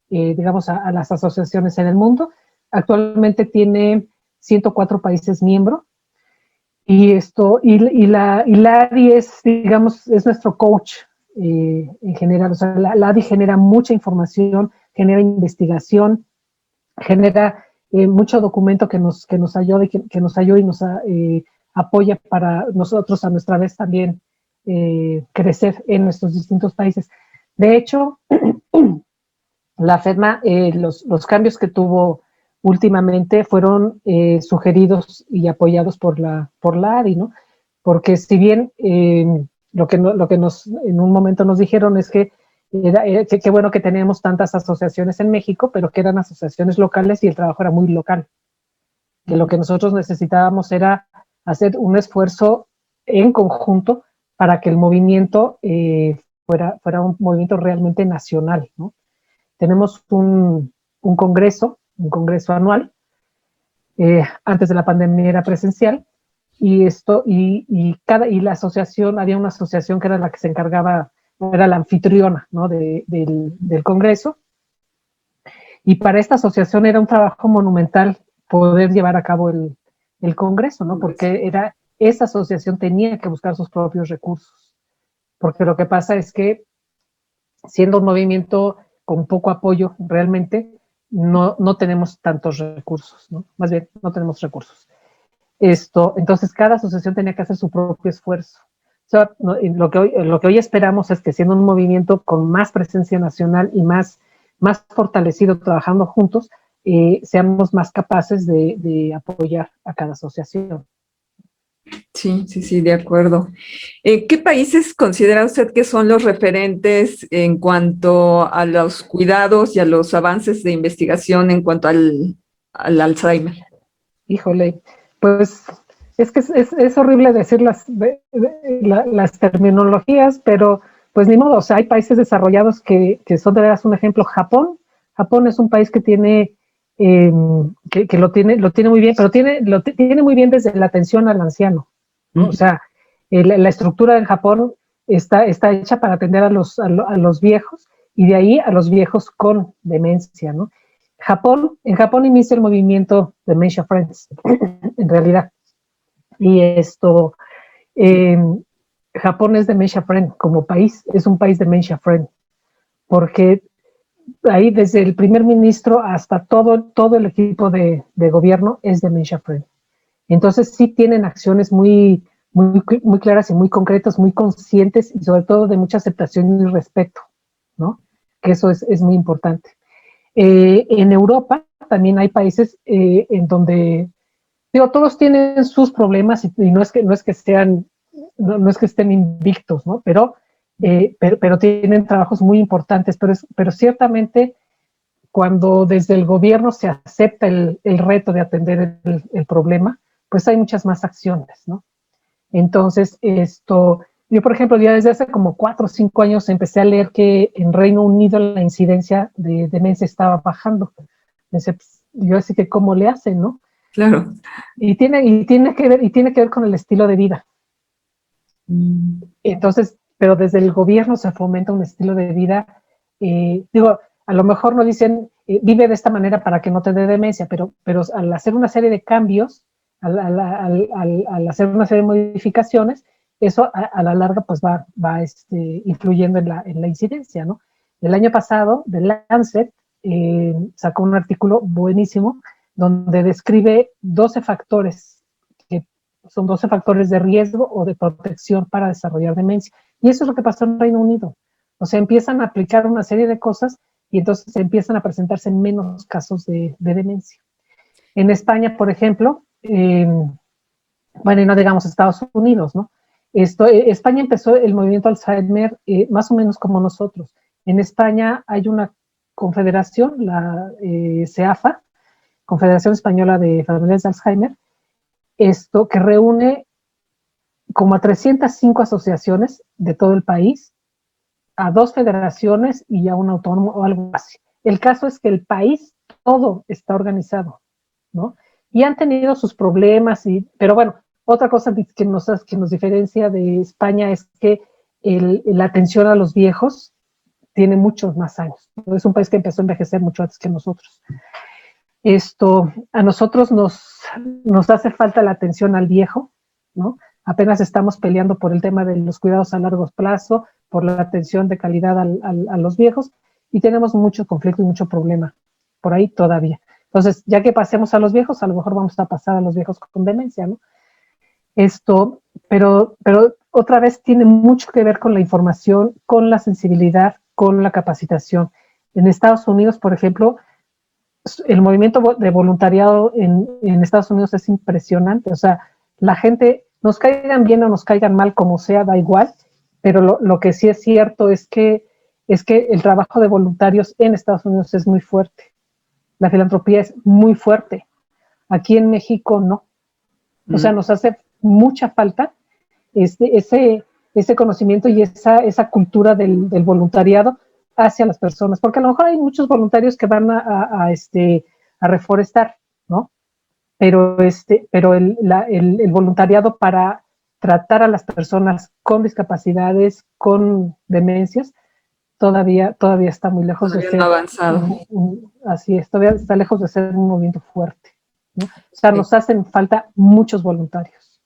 digamos, a las asociaciones en el mundo. Actualmente tiene 104 países miembros. Y la ADI es, digamos, es nuestro coach en general. O sea, la ADI genera mucha información, genera investigación, genera mucho documento que nos ayuda y nos apoya para nosotros a nuestra vez también crecer en nuestros distintos países. De hecho, la FEDMA, los cambios que tuvo últimamente fueron sugeridos y apoyados por la ADI, ¿no? Porque si bien lo que nos en un momento nos dijeron es que qué bueno que teníamos tantas asociaciones en México, pero que eran asociaciones locales y el trabajo era muy local. Que lo que nosotros necesitábamos era hacer un esfuerzo en conjunto para que el movimiento fuera un movimiento realmente nacional, ¿no? Tenemos un congreso congreso anual. Antes de la pandemia era presencial, y la asociación, había una asociación que era la que se encargaba, era la anfitriona, ¿no? del congreso, y para esta asociación era un trabajo monumental poder llevar a cabo el congreso, ¿no? Porque esa asociación tenía que buscar sus propios recursos, porque lo que pasa es que, siendo un movimiento con poco apoyo realmente, no tenemos tantos recursos, ¿no? Más bien, no tenemos recursos. Entonces, cada asociación tenía que hacer su propio esfuerzo. O sea, lo que hoy esperamos es que, siendo un movimiento con más presencia nacional y más fortalecido, trabajando juntos, seamos más capaces de apoyar a cada asociación. Sí, de acuerdo. ¿Qué países considera usted que son los referentes en cuanto a los cuidados y a los avances de investigación en cuanto al Alzheimer? Híjole, pues es que es horrible decir las terminologías, pero pues ni modo. O sea, hay países desarrollados que son de veras un ejemplo. Japón es un país que tiene, que lo tiene muy bien, pero tiene muy bien desde la atención al anciano, ¿no? O sea, la estructura del Japón está hecha para atender a los viejos, y de ahí a los viejos con demencia, ¿no? En Japón inicia el movimiento Dementia Friends, en realidad. Y eh, Japón es Dementia Friend como país, es un país Dementia Friend, porque ahí, desde el primer ministro hasta todo el equipo de gobierno, es Dementia Friend. Entonces sí tienen acciones muy claras y muy concretas, muy conscientes, y sobre todo de mucha aceptación y respeto, ¿no? Que eso es muy importante. En Europa también hay países en donde, digo, todos tienen sus problemas, y no es que estén invictos, ¿no? Pero tienen trabajos muy importantes, pero ciertamente, cuando desde el gobierno se acepta el reto de atender el problema, pues hay muchas más acciones, ¿no? Entonces, yo, por ejemplo, ya desde hace como 4 o 5 años empecé a leer que en Reino Unido la incidencia de demencia estaba bajando. Yo así que, ¿cómo le hacen, no? Claro. Y tiene que ver con el estilo de vida. Entonces, pero desde el gobierno se fomenta un estilo de vida, digo, a lo mejor no dicen, vive de esta manera para que no te dé demencia, pero al hacer una serie de cambios, al hacer una serie de modificaciones, eso a la larga pues va influyendo en la incidencia, ¿no? El año pasado, The Lancet sacó un artículo buenísimo donde describe 12 factores, que son 12 factores de riesgo o de protección para desarrollar demencia. Y eso es lo que pasó en Reino Unido. O sea, empiezan a aplicar una serie de cosas, y entonces empiezan a presentarse menos casos de demencia. En España, por ejemplo, bueno, y no digamos Estados Unidos, ¿no? España empezó el movimiento Alzheimer más o menos como nosotros. En España hay una confederación, la CEAFA, Confederación Española de Familias de Alzheimer, que reúne como a 305 asociaciones de todo el país, a 2 federaciones y a un autónomo o algo así. El caso es que el país todo está organizado, ¿no? Y han tenido sus problemas, pero bueno, otra cosa que nos diferencia de España es que la atención a los viejos tiene muchos más años. Es un país que empezó a envejecer mucho antes que nosotros. A nosotros nos hace falta la atención al viejo, ¿no? Apenas estamos peleando por el tema de los cuidados a largo plazo, por la atención de calidad a los viejos, y tenemos mucho conflicto y mucho problema por ahí todavía. Entonces, ya que pasemos a los viejos, a lo mejor vamos a pasar a los viejos con demencia, ¿no? Pero otra vez tiene mucho que ver con la información, con la sensibilidad, con la capacitación. En Estados Unidos, por ejemplo, el movimiento de voluntariado en Estados Unidos es impresionante. O sea, la gente, nos caigan bien o nos caigan mal, como sea, da igual, pero lo que sí es cierto es que el trabajo de voluntarios en Estados Unidos es muy fuerte. La filantropía es muy fuerte. Aquí en México no. O sea, nos hace mucha falta ese conocimiento y esa cultura del voluntariado hacia las personas, porque a lo mejor hay muchos voluntarios que van a a reforestar, ¿no? Pero el voluntariado para tratar a las personas con discapacidades, con demencias, todavía está muy lejos de ser no avanzado. Así es, todavía está lejos de ser un movimiento fuerte, ¿no? O sea, Sí. nos hacen falta muchos voluntarios.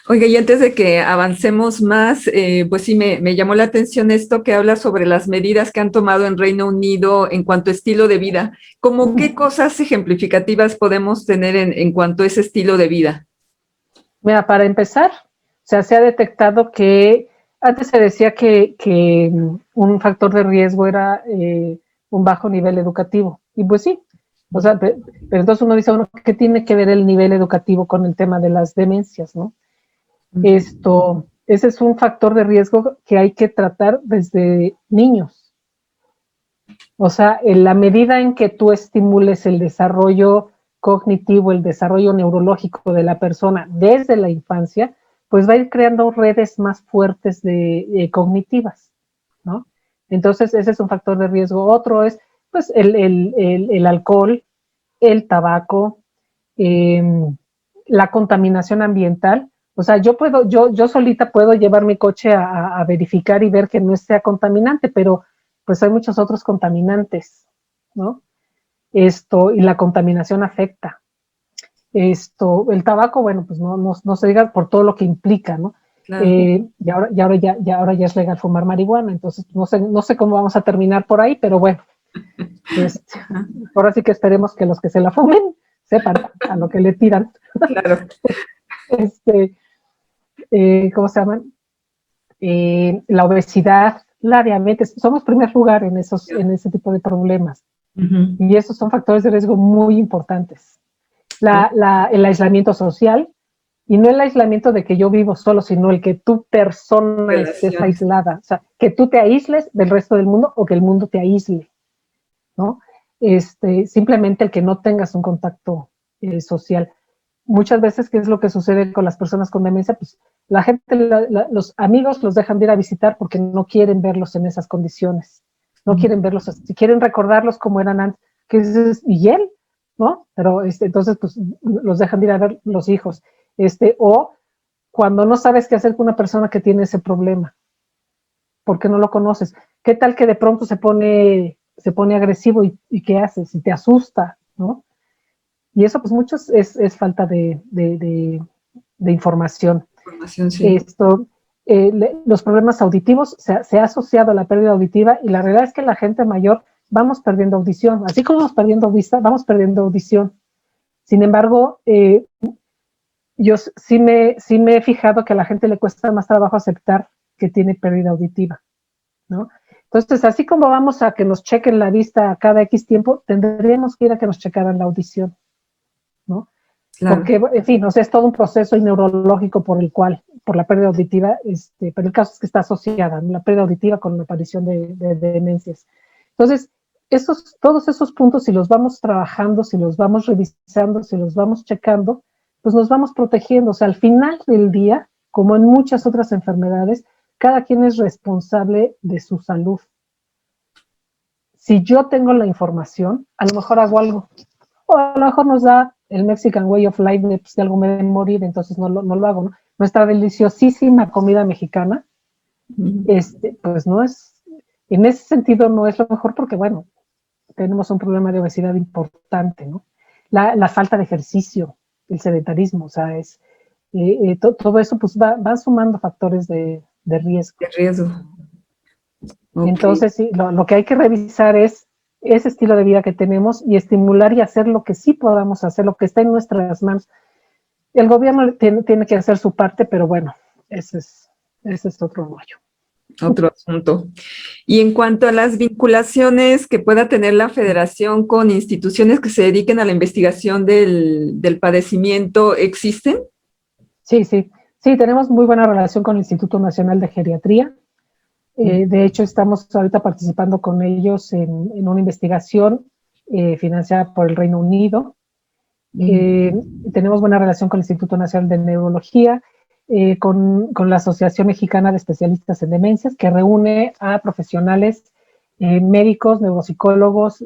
Oiga, y antes de que avancemos más, pues sí, me llamó la atención esto que habla sobre las medidas que han tomado en Reino Unido en cuanto a estilo de vida. ¿Cómo qué cosas ejemplificativas podemos tener en cuanto a ese estilo de vida? Mira, para empezar, o sea, se ha detectado que antes se decía que un factor de riesgo era un bajo nivel educativo. Y pues sí, o sea, pero entonces uno dice, bueno, ¿qué tiene que ver el nivel educativo con el tema de las demencias, no? Ese es un factor de riesgo que hay que tratar desde niños. O sea, en la medida en que tú estimules el desarrollo cognitivo, el desarrollo neurológico de la persona desde la infancia, pues va a ir creando redes más fuertes cognitivas, ¿no? Entonces, ese es un factor de riesgo. Otro es, pues, el alcohol, el tabaco, eh, la contaminación ambiental. O sea, yo solita puedo llevar mi coche a verificar y ver que no sea contaminante, pero pues hay muchos otros contaminantes, ¿no? Y la contaminación afecta. El tabaco, bueno, pues no se diga por todo lo que implica, ¿no? Claro. Ahora ya es legal fumar marihuana, entonces no sé cómo vamos a terminar por ahí, pero bueno, ahora sí que esperemos que los que se la fumen sepan a lo que le tiran. Claro. este, ¿Cómo se llaman? La obesidad, la diabetes, somos primer lugar en ese tipo de problemas. Y esos son factores de riesgo muy importantes. El aislamiento social, y no el aislamiento de que yo vivo solo, sino el que tu persona estés Relaciones. aislada, o sea, que tú te aísles del resto del mundo o que el mundo te aísle, ¿no? Simplemente el que no tengas un contacto social. Muchas veces, ¿qué es lo que sucede con las personas con demencia? Pues la gente, los amigos los dejan de ir a visitar porque no quieren verlos en esas condiciones, no quieren verlos así, quieren recordarlos como eran antes, que es, y él, ¿no? Pero entonces, pues los dejan de ir a ver los hijos, o cuando no sabes qué hacer con una persona que tiene ese problema, porque no lo conoces. ¿Qué tal que de pronto se pone agresivo y qué haces? Y te asusta, ¿no? Y eso, pues, mucho es falta de información. Información, sí. Los problemas auditivos se ha asociado a la pérdida auditiva y la realidad es que la gente mayor vamos perdiendo audición. Así como vamos perdiendo vista, vamos perdiendo audición. Sin embargo, yo sí me he fijado que a la gente le cuesta más trabajo aceptar que tiene pérdida auditiva, ¿no? Entonces, así como vamos a que nos chequen la vista cada X tiempo, tendríamos que ir a que nos checaran la audición, ¿no? Claro. Porque, en fin, o sea, es todo un proceso neurológico por la pérdida auditiva, pero el caso es que está asociada, ¿no? La pérdida auditiva con la aparición de demencias. Entonces, todos esos puntos, si los vamos trabajando, si los vamos revisando, si los vamos checando, pues nos vamos protegiendo. O sea, al final del día, como en muchas otras enfermedades, cada quien es responsable de su salud. Si yo tengo la información, a lo mejor hago algo. O a lo mejor nos da el Mexican Way of Life, pues, de algo me debe morir, entonces no lo hago, ¿no? Nuestra deliciosísima comida mexicana, pues no es, en ese sentido no es lo mejor porque, bueno, tenemos un problema de obesidad importante, ¿no? La falta de ejercicio, el sedentarismo, o sea, todo eso pues va sumando factores de riesgo. De riesgo. Okay. Entonces, sí, lo que hay que revisar es ese estilo de vida que tenemos y estimular y hacer lo que sí podamos hacer, lo que está en nuestras manos. El gobierno tiene que hacer su parte, pero bueno, ese es otro rollo. Otro asunto. Y en cuanto a las vinculaciones que pueda tener la federación con instituciones que se dediquen a la investigación del padecimiento, ¿existen? Sí, tenemos muy buena relación con el Instituto Nacional de Geriatría. De hecho, estamos ahorita participando con ellos en una investigación financiada por el Reino Unido. Tenemos buena relación con el Instituto Nacional de Neurología, con la Asociación Mexicana de Especialistas en Demencias, que reúne a profesionales médicos, neuropsicólogos,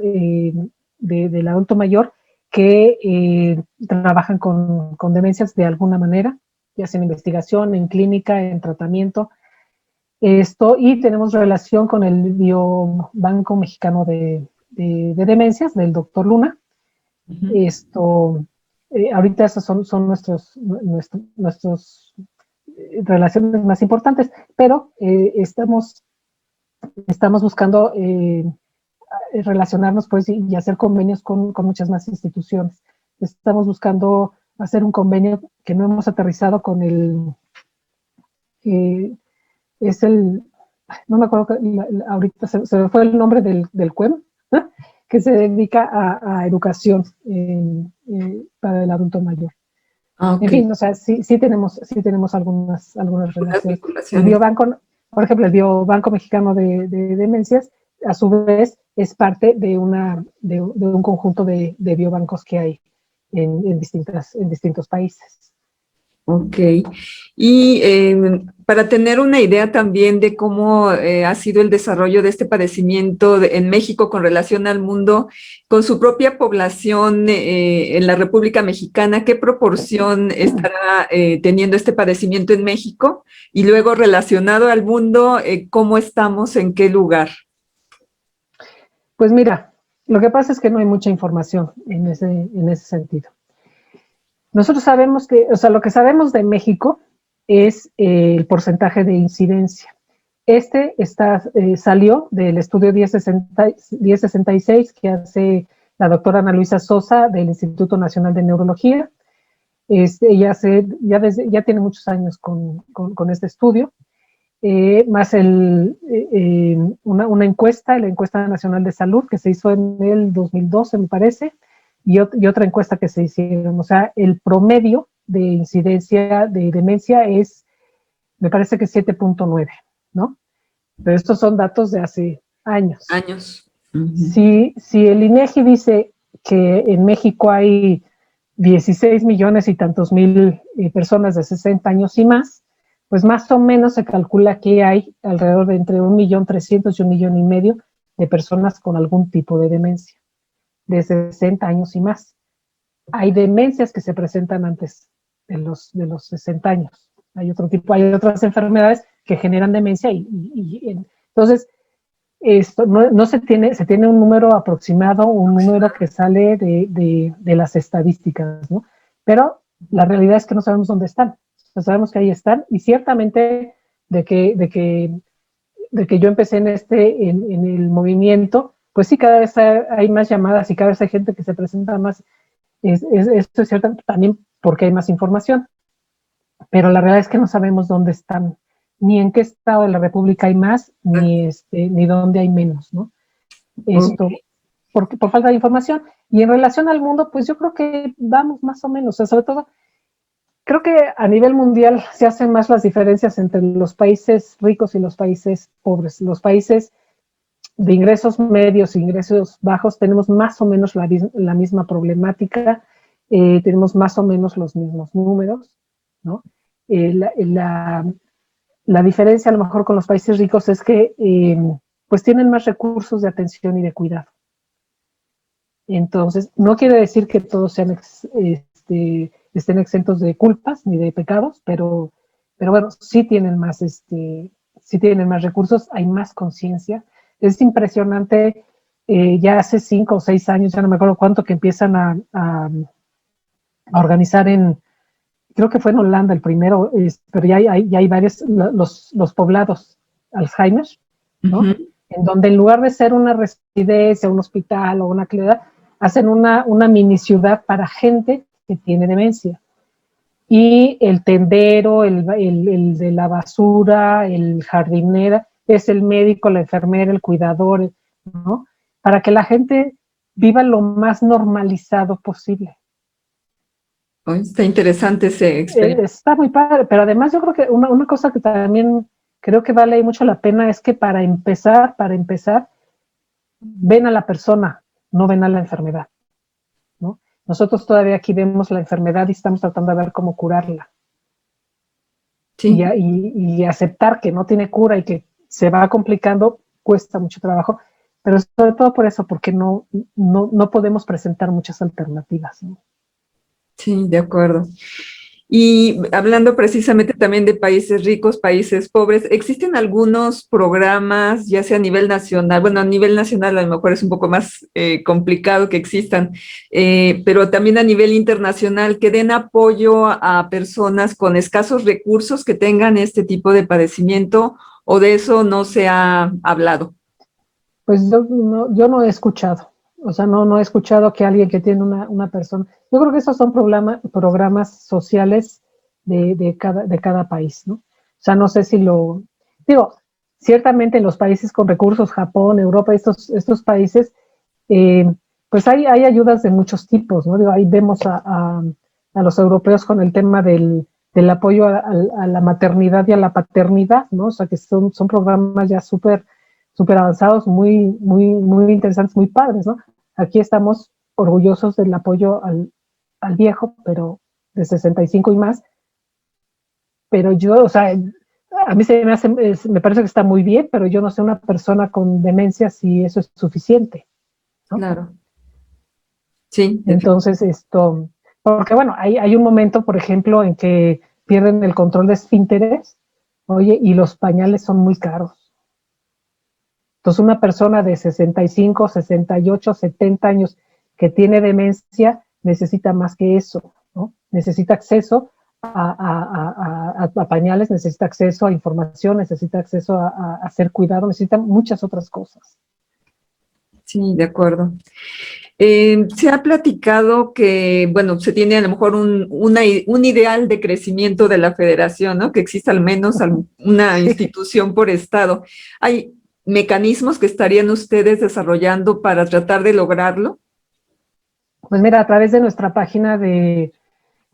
del adulto mayor que trabajan con demencias de alguna manera, ya sea en investigación, en clínica, en tratamiento. Y tenemos relación con el Biobanco Mexicano de Demencias, del doctor Luna. Ahorita esas son nuestros relaciones más importantes, pero estamos buscando relacionarnos pues y hacer convenios con muchas más instituciones. Estamos buscando hacer un convenio que no hemos aterrizado con no me acuerdo, ahorita se me fue el nombre del CUEM, ¿eh? Que se dedica a educación para el adulto mayor. Okay. En fin, o sea, sí tenemos algunas relaciones. El vinculaciones. Biobanco, por ejemplo, el Biobanco Mexicano de Demencias, a su vez, es parte de un conjunto de biobancos que hay en distintos países. Ok. Y para tener una idea también de cómo ha sido el desarrollo de este padecimiento en México con relación al mundo, con su propia población en la República Mexicana, ¿qué proporción estará teniendo este padecimiento en México? Y luego relacionado al mundo, ¿cómo estamos? ¿En qué lugar? Pues mira, lo que pasa es que no hay mucha información en ese sentido. Nosotros sabemos lo que sabemos de México es el porcentaje de incidencia. Salió del estudio 1066 que hace la doctora Ana Luisa Sosa del Instituto Nacional de Neurología. Ella ya tiene muchos años con este estudio, más una encuesta, la encuesta nacional de salud que se hizo en el 2012, me parece, y otra encuesta que se hicieron. O sea, el promedio de incidencia de demencia me parece que 7.9, ¿no? Pero estos son datos de hace años. Si el INEGI dice que en México hay 16 millones y tantos mil personas de 60 años y más, pues más o menos se calcula que hay alrededor de entre 1.300.000 y 1.5 millones de personas con algún tipo de demencia, de 60 años y más. Hay demencias que se presentan antes de los 60 años. Hay otras enfermedades que generan demencia entonces no se tiene un número aproximado, un número que sale de las estadísticas, ¿no? Pero la realidad es que no sabemos dónde están. O sea, sabemos que ahí están y ciertamente de que yo empecé en el movimiento, pues sí, cada vez hay más llamadas y cada vez hay gente que se presenta más. Esto es cierto también porque hay más información, pero la realidad es que no sabemos dónde están, ni en qué estado de la República hay más, ni dónde hay menos, ¿no? Por falta de información. Y en relación al mundo, pues yo creo que vamos más o menos, o sea, sobre todo, creo que a nivel mundial se hacen más las diferencias entre los países ricos y los países pobres. Los países de ingresos medios e ingresos bajos tenemos más o menos la misma problemática, tenemos más o menos los mismos números, ¿no? La diferencia a lo mejor con los países ricos es que pues tienen más recursos de atención y de cuidado. Entonces, no quiere decir que todos estén exentos de culpas ni de pecados, pero bueno, sí tienen más recursos, hay más conciencia. Es impresionante, ya hace 5 o 6 años, ya no me acuerdo cuánto, que empiezan a organizar creo que fue en Holanda el primero, pero ya hay varios, los poblados Alzheimer, ¿no? En donde en lugar de ser una residencia, un hospital o una clínica, hacen una mini ciudad para gente que tiene demencia. Y el tendero, el de la basura, el jardinero, es el médico, la enfermera, el cuidador, ¿no? Para que la gente viva lo más normalizado posible. Está interesante ese experimento. Está muy padre, pero además yo creo que una cosa que también creo que vale mucho la pena es que para empezar, ven a la persona, no ven a la enfermedad, ¿no? Nosotros todavía aquí vemos la enfermedad y estamos tratando de ver cómo curarla. Sí. Y aceptar que no tiene cura y que se va complicando cuesta mucho trabajo, pero sobre todo por eso, porque no podemos presentar muchas alternativas, ¿no? Sí, de acuerdo. Y hablando precisamente también de países ricos, países pobres, ¿existen algunos programas, ya sea a nivel nacional? Bueno, a nivel nacional a lo mejor es un poco más complicado que existan, pero también a nivel internacional que den apoyo a personas con escasos recursos que tengan este tipo de padecimiento, o de eso no se ha hablado? Pues yo no he escuchado, o sea, no he escuchado que alguien que tiene una persona, yo creo que esos son programas sociales de cada país, ¿no? O sea, no sé si digo, ciertamente en los países con recursos, Japón, Europa, estos países, eh, pues hay ayudas de muchos tipos, ¿no? Digo, ahí vemos a los europeos con el tema del apoyo a la maternidad y a la paternidad, ¿no? O sea, que son programas ya súper avanzados, muy interesantes, muy padres, ¿no? Aquí estamos orgullosos del apoyo al viejo, pero de 65 y más, pero yo, o sea, a mí me parece que está muy bien, pero yo no sé una persona con demencia si eso es suficiente, ¿no? Claro, sí, Entonces, porque bueno, hay un momento, por ejemplo, en que pierden el control de esfínteres, oye, y los pañales son muy caros. Entonces, una persona de 65, 68, 70 años que tiene demencia necesita más que eso, ¿no? Necesita acceso a pañales, necesita acceso a información, necesita acceso a ser cuidado, necesita muchas otras cosas. sí, de acuerdo. Se ha platicado que, bueno, se tiene a lo mejor un ideal de crecimiento de la federación, ¿no? Que exista al menos una institución por estado. ¿Hay mecanismos que estarían ustedes desarrollando para tratar de lograrlo? Pues mira, a través de nuestra página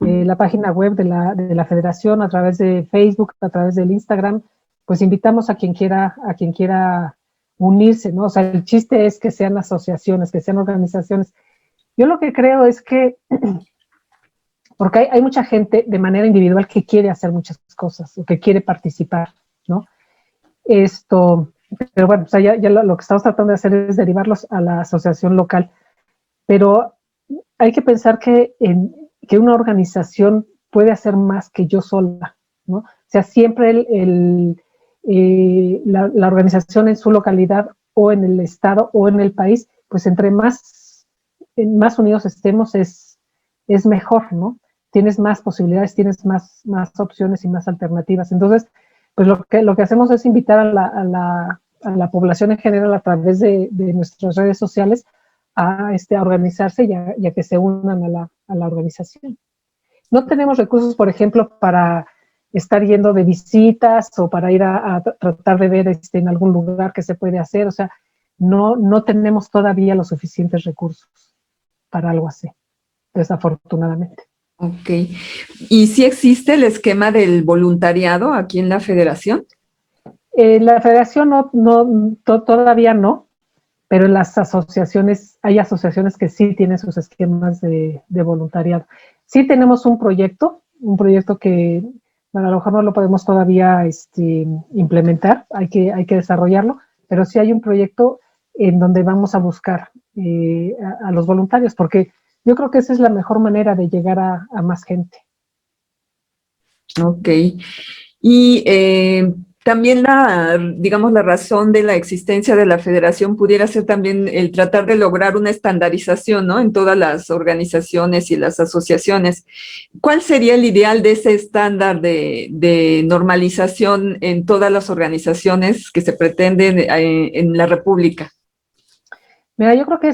la página web de la federación, a través de Facebook, a través del Instagram, pues invitamos a quien quiera unirse, ¿no? O sea, el chiste es que sean asociaciones, que sean organizaciones. Yo lo que creo es que, porque hay mucha gente de manera individual que quiere hacer muchas cosas o que quiere participar, ¿no? Pero bueno, o sea, ya lo que estamos tratando de hacer es derivarlos a la asociación local, pero hay que pensar que una organización puede hacer más que yo sola, ¿no? O sea, siempre la organización en su localidad o en el estado o en el país, pues entre más unidos estemos es mejor, ¿no? Tienes más posibilidades, tienes más opciones y más alternativas. Entonces, pues lo que hacemos es invitar a la población en general a través de nuestras redes sociales a organizarse y a que se unan a la organización. No tenemos recursos, por ejemplo, para estar yendo de visitas o para ir a tratar de ver en algún lugar que se puede hacer. O sea, no tenemos todavía los suficientes recursos para algo así, desafortunadamente. Ok. ¿Y si existe el esquema del voluntariado aquí en la federación? La federación todavía no, pero en las asociaciones, hay asociaciones que sí tienen sus esquemas de voluntariado. Sí tenemos un proyecto que, bueno, a lo mejor no lo podemos todavía implementar, hay que desarrollarlo, pero sí hay un proyecto en donde vamos a buscar a los voluntarios, porque yo creo que esa es la mejor manera de llegar a más gente. Ok. Y también digamos, la razón de la existencia de la federación pudiera ser también el tratar de lograr una estandarización, ¿no? En todas las organizaciones y las asociaciones. ¿Cuál sería el ideal de ese estándar de normalización en todas las organizaciones que se pretenden en la República? Mira, yo creo que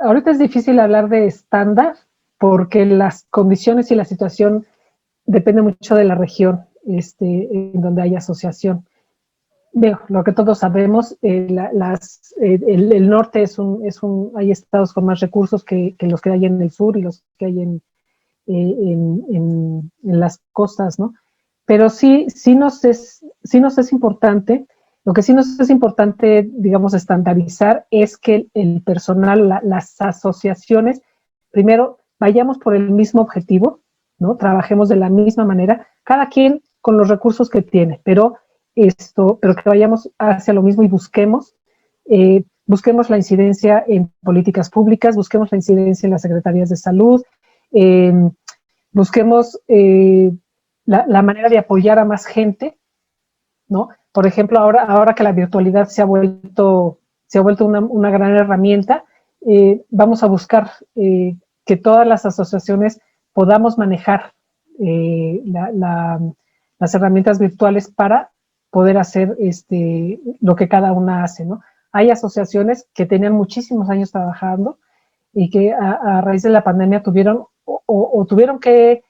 ahorita es difícil hablar de estándar porque las condiciones y la situación depende mucho de la región en donde hay asociación. Veo, lo que todos sabemos, el norte hay estados con más recursos que los que hay en el sur y los que hay en las costas, ¿no? Pero sí nos es importante, lo que sí nos es importante, digamos, estandarizar es que el personal, las asociaciones, primero vayamos por el mismo objetivo, ¿no? Trabajemos de la misma manera, cada quien con los recursos que tiene, pero que vayamos hacia lo mismo y busquemos Busquemos la incidencia en políticas públicas, busquemos la incidencia en las secretarías de salud, busquemos la manera de apoyar a más gente, ¿no? Por ejemplo, ahora que la virtualidad se ha vuelto una gran herramienta, vamos a buscar que todas las asociaciones podamos manejar las herramientas virtuales para poder hacer lo que cada una hace, ¿no? Hay asociaciones que tenían muchísimos años trabajando y que a raíz de la pandemia tuvieron tuvieron que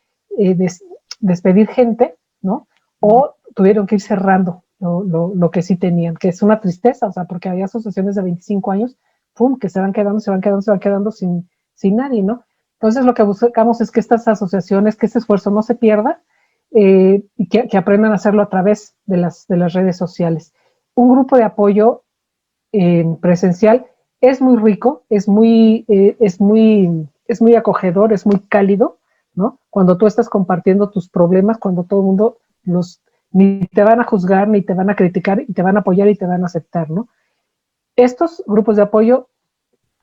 despedir gente, ¿no? O tuvieron que ir cerrando lo que sí tenían, que es una tristeza, o sea, porque hay asociaciones de 25 años, ¡pum!, que se van quedando sin nadie, ¿no? Entonces lo que buscamos es que estas asociaciones, que este esfuerzo no se pierda, y que aprendan a hacerlo a través de las redes sociales. Un grupo de apoyo presencial es muy rico, es muy acogedor, es muy cálido, ¿no? Cuando tú estás compartiendo tus problemas, cuando todo el mundo ni te van a juzgar, ni te van a criticar, y te van a apoyar y te van a aceptar, ¿no? Estos grupos de apoyo,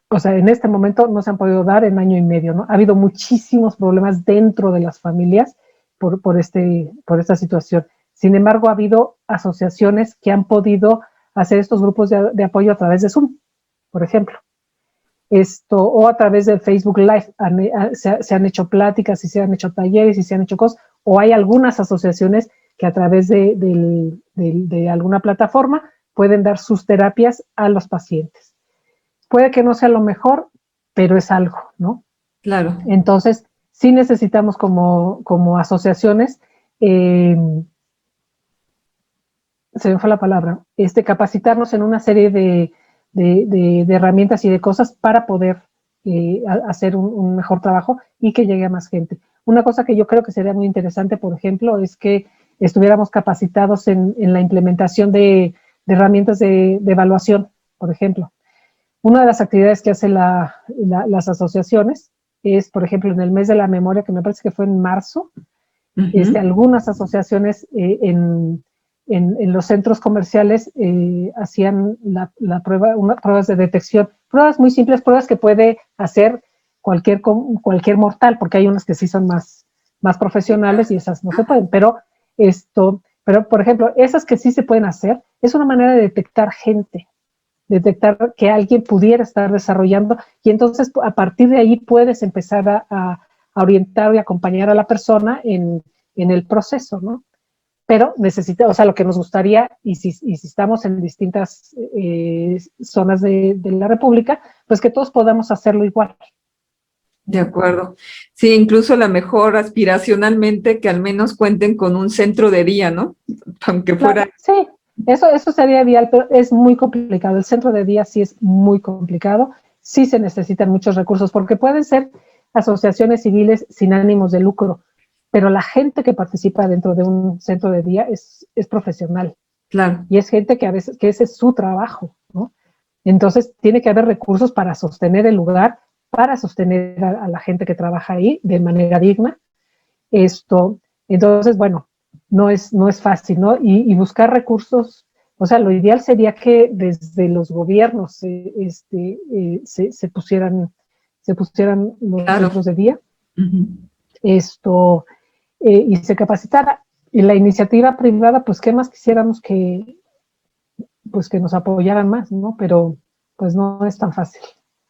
o sea, en este momento no se han podido dar en año y medio, ¿no? Ha habido muchísimos problemas dentro de las familias por esta situación. Sin embargo, ha habido asociaciones que han podido hacer estos grupos de apoyo a través de Zoom, por ejemplo. O a través del Facebook Live se han hecho pláticas y se han hecho talleres y se han hecho cosas, o hay algunas asociaciones que a través de alguna plataforma pueden dar sus terapias a los pacientes. Puede que no sea lo mejor, pero es algo, ¿no? Claro. Entonces, sí necesitamos como asociaciones, se me fue la palabra, capacitarnos en una serie de herramientas y de cosas para poder hacer un mejor trabajo y que llegue a más gente. Una cosa que yo creo que sería muy interesante, por ejemplo, es que estuviéramos capacitados en la implementación de herramientas de evaluación, por ejemplo. Una de las actividades que hacen las asociaciones es, por ejemplo, en el mes de la memoria, que me parece que fue en marzo, algunas asociaciones en los centros comerciales hacían pruebas de detección, pruebas muy simples, pruebas que puede hacer cualquier mortal, porque hay unas que sí son más profesionales y esas no se pueden, pero por ejemplo, esas que sí se pueden hacer, es una manera de detectar gente, detectar que alguien pudiera estar desarrollando, y entonces a partir de ahí puedes empezar a orientar y acompañar a la persona en el proceso, ¿no? Pero o sea, lo que nos gustaría, y si estamos en distintas zonas de la República, pues que todos podamos hacerlo igual. De acuerdo. Sí, incluso a lo mejor aspiracionalmente que al menos cuenten con un centro de día, ¿no? Aunque fuera... Sí, eso sería ideal, pero es muy complicado. El centro de día sí es muy complicado. Sí se necesitan muchos recursos, porque pueden ser asociaciones civiles sin ánimos de lucro, pero la gente que participa dentro de un centro de día es profesional. Claro. Y es gente que a veces, que ese es su trabajo, ¿no? Entonces tiene que haber recursos para sostener el lugar, para sostener a la gente que trabaja ahí de manera digna. Entonces, bueno, no es fácil, ¿no? Y buscar recursos, o sea, lo ideal sería que desde los gobiernos se pusieran los Claro. centros de día, y se capacitara. Y la iniciativa privada, pues, ¿qué más quisiéramos que nos apoyaran más, ¿no? Pero, pues, no es tan fácil.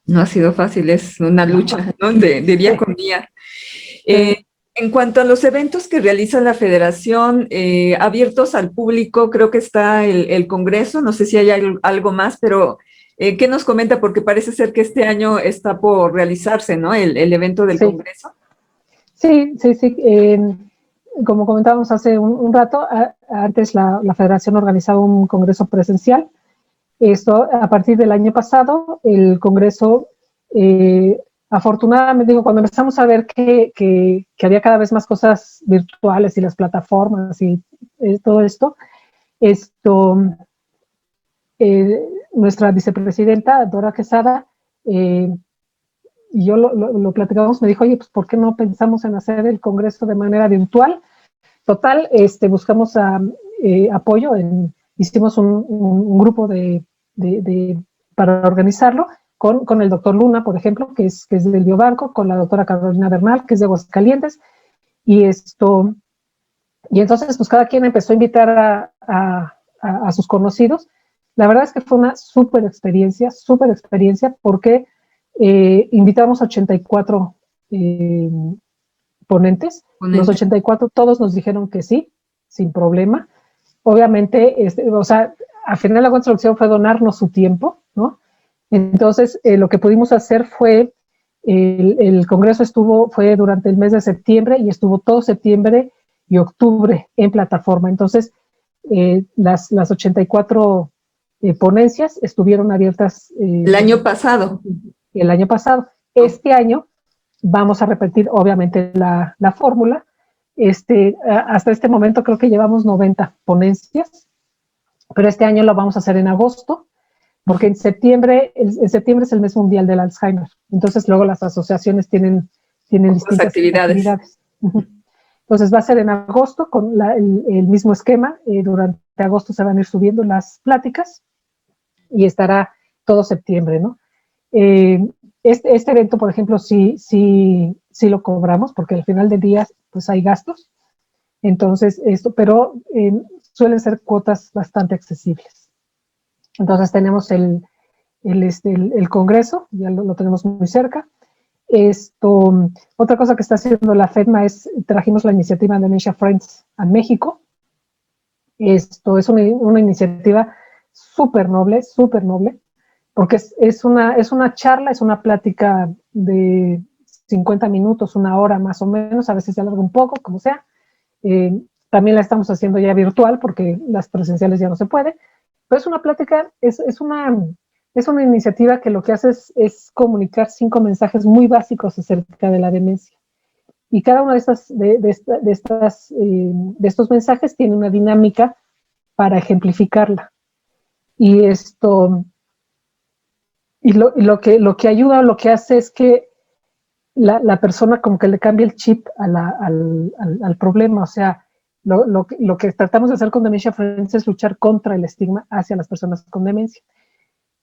No ha sido fácil, es una lucha, ¿no? De día con día. En cuanto a los eventos que realiza la Federación, abiertos al público, creo que está el Congreso, no sé si hay algo más, pero ¿qué nos comenta? Porque parece ser que este año está por realizarse, ¿no? El evento del Congreso. Sí. Como comentábamos hace un rato, antes la Federación organizaba un congreso presencial. A partir del año pasado, el Congreso, afortunadamente, cuando empezamos a ver que había cada vez más cosas virtuales y las plataformas y todo esto, nuestra vicepresidenta, Dora Quesada, y yo lo platicamos, me dijo, oye, pues ¿por qué no pensamos en hacer el Congreso de manera virtual? Total, buscamos apoyo, hicimos un grupo de para organizarlo, con el doctor Luna, por ejemplo, que es del Biobanco, con la doctora Carolina Bernal, que es de Aguascalientes, y entonces pues cada quien empezó a invitar a sus conocidos. La verdad es que fue una súper experiencia, porque invitamos a 84 ponentes. Los 84 todos nos dijeron que sí, sin problema. Obviamente, o sea, al final la construcción fue donarnos su tiempo, ¿no? Entonces, lo que pudimos hacer fue, el congreso fue durante el mes de septiembre y estuvo todo septiembre y octubre en plataforma. Entonces, las 84 ponencias estuvieron abiertas el año pasado. El año pasado. Este año vamos a repetir, obviamente, la fórmula. Hasta este momento creo que llevamos 90 ponencias, pero este año lo vamos a hacer en agosto, porque en septiembre es el mes mundial del Alzheimer. Entonces luego las asociaciones tienen distintas actividades. Entonces va a ser en agosto con el mismo esquema. Durante agosto se van a ir subiendo las pláticas y estará todo septiembre, ¿no? Este evento, por ejemplo, sí lo cobramos, porque al final del día pues hay gastos. Entonces, pero suelen ser cuotas bastante accesibles. Entonces tenemos el congreso, ya lo tenemos muy cerca. Otra cosa que está haciendo la FEDMA trajimos la iniciativa Dementia Friends a México. Esto es una iniciativa súper noble, porque es una charla, es una plática de 50 minutos, una hora más o menos, a veces se alarga un poco, como sea. También la estamos haciendo ya virtual, porque las presenciales ya no se puede, pero es una plática, es una iniciativa que lo que hace es comunicar 5 mensajes muy básicos acerca de la demencia. Y cada uno de estos mensajes tiene una dinámica para ejemplificarla. Y lo que ayuda, lo que hace es que la persona como que le cambia el chip al problema. O sea, lo que tratamos de hacer con Dementia Friends es luchar contra el estigma hacia las personas con demencia.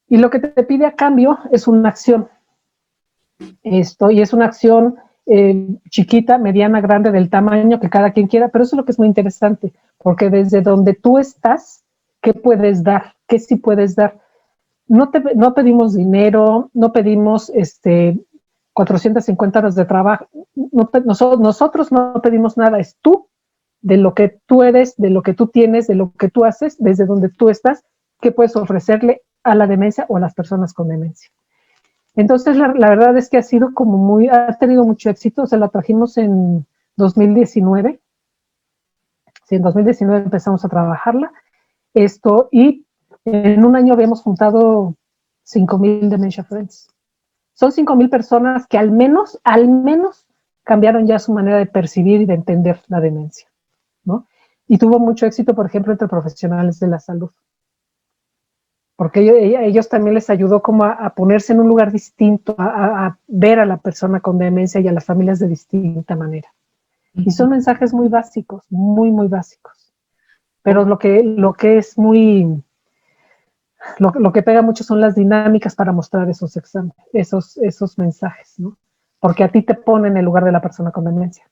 Y lo que te pide a cambio es una acción. Y es una acción chiquita, mediana, grande, del tamaño que cada quien quiera, pero eso es lo que es muy interesante, porque desde donde tú estás, ¿qué puedes dar? ¿Qué sí puedes dar? No pedimos dinero, no pedimos 450 horas de trabajo, nosotros no pedimos nada, es tú, de lo que tú eres, de lo que tú tienes, de lo que tú haces, desde donde tú estás, ¿qué puedes ofrecerle a la demencia o a las personas con demencia? Entonces, la verdad es que ha tenido mucho éxito. Se la trajimos en 2019. Sí, en 2019 empezamos a trabajarla. Y en un año habíamos juntado 5,000 Dementia Friends. Son 5,000 personas que al menos cambiaron ya su manera de percibir y de entender la demencia, ¿no? Y tuvo mucho éxito, por ejemplo, entre profesionales de la salud, porque ellos también les ayudó como a ponerse en un lugar distinto, a ver a la persona con demencia y a las familias de distinta manera. Y son mensajes muy básicos, muy, muy básicos. Pero lo que es muy... Lo que pega mucho son las dinámicas para mostrar esos mensajes, ¿no? Porque a ti te ponen en el lugar de la persona con demencia.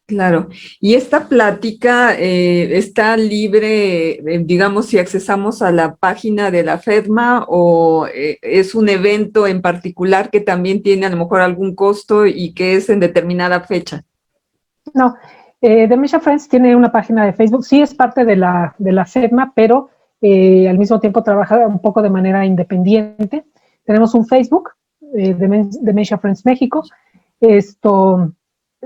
Claro, y esta plática está libre, digamos, si accesamos a la página de la FEDMA, o es un evento en particular que también tiene a lo mejor algún costo y que es en determinada fecha. No, Dementia Friends tiene una página de Facebook, sí es parte de la FEDMA, pero al mismo tiempo trabaja un poco de manera independiente. Tenemos un Facebook, Dementia Friends México,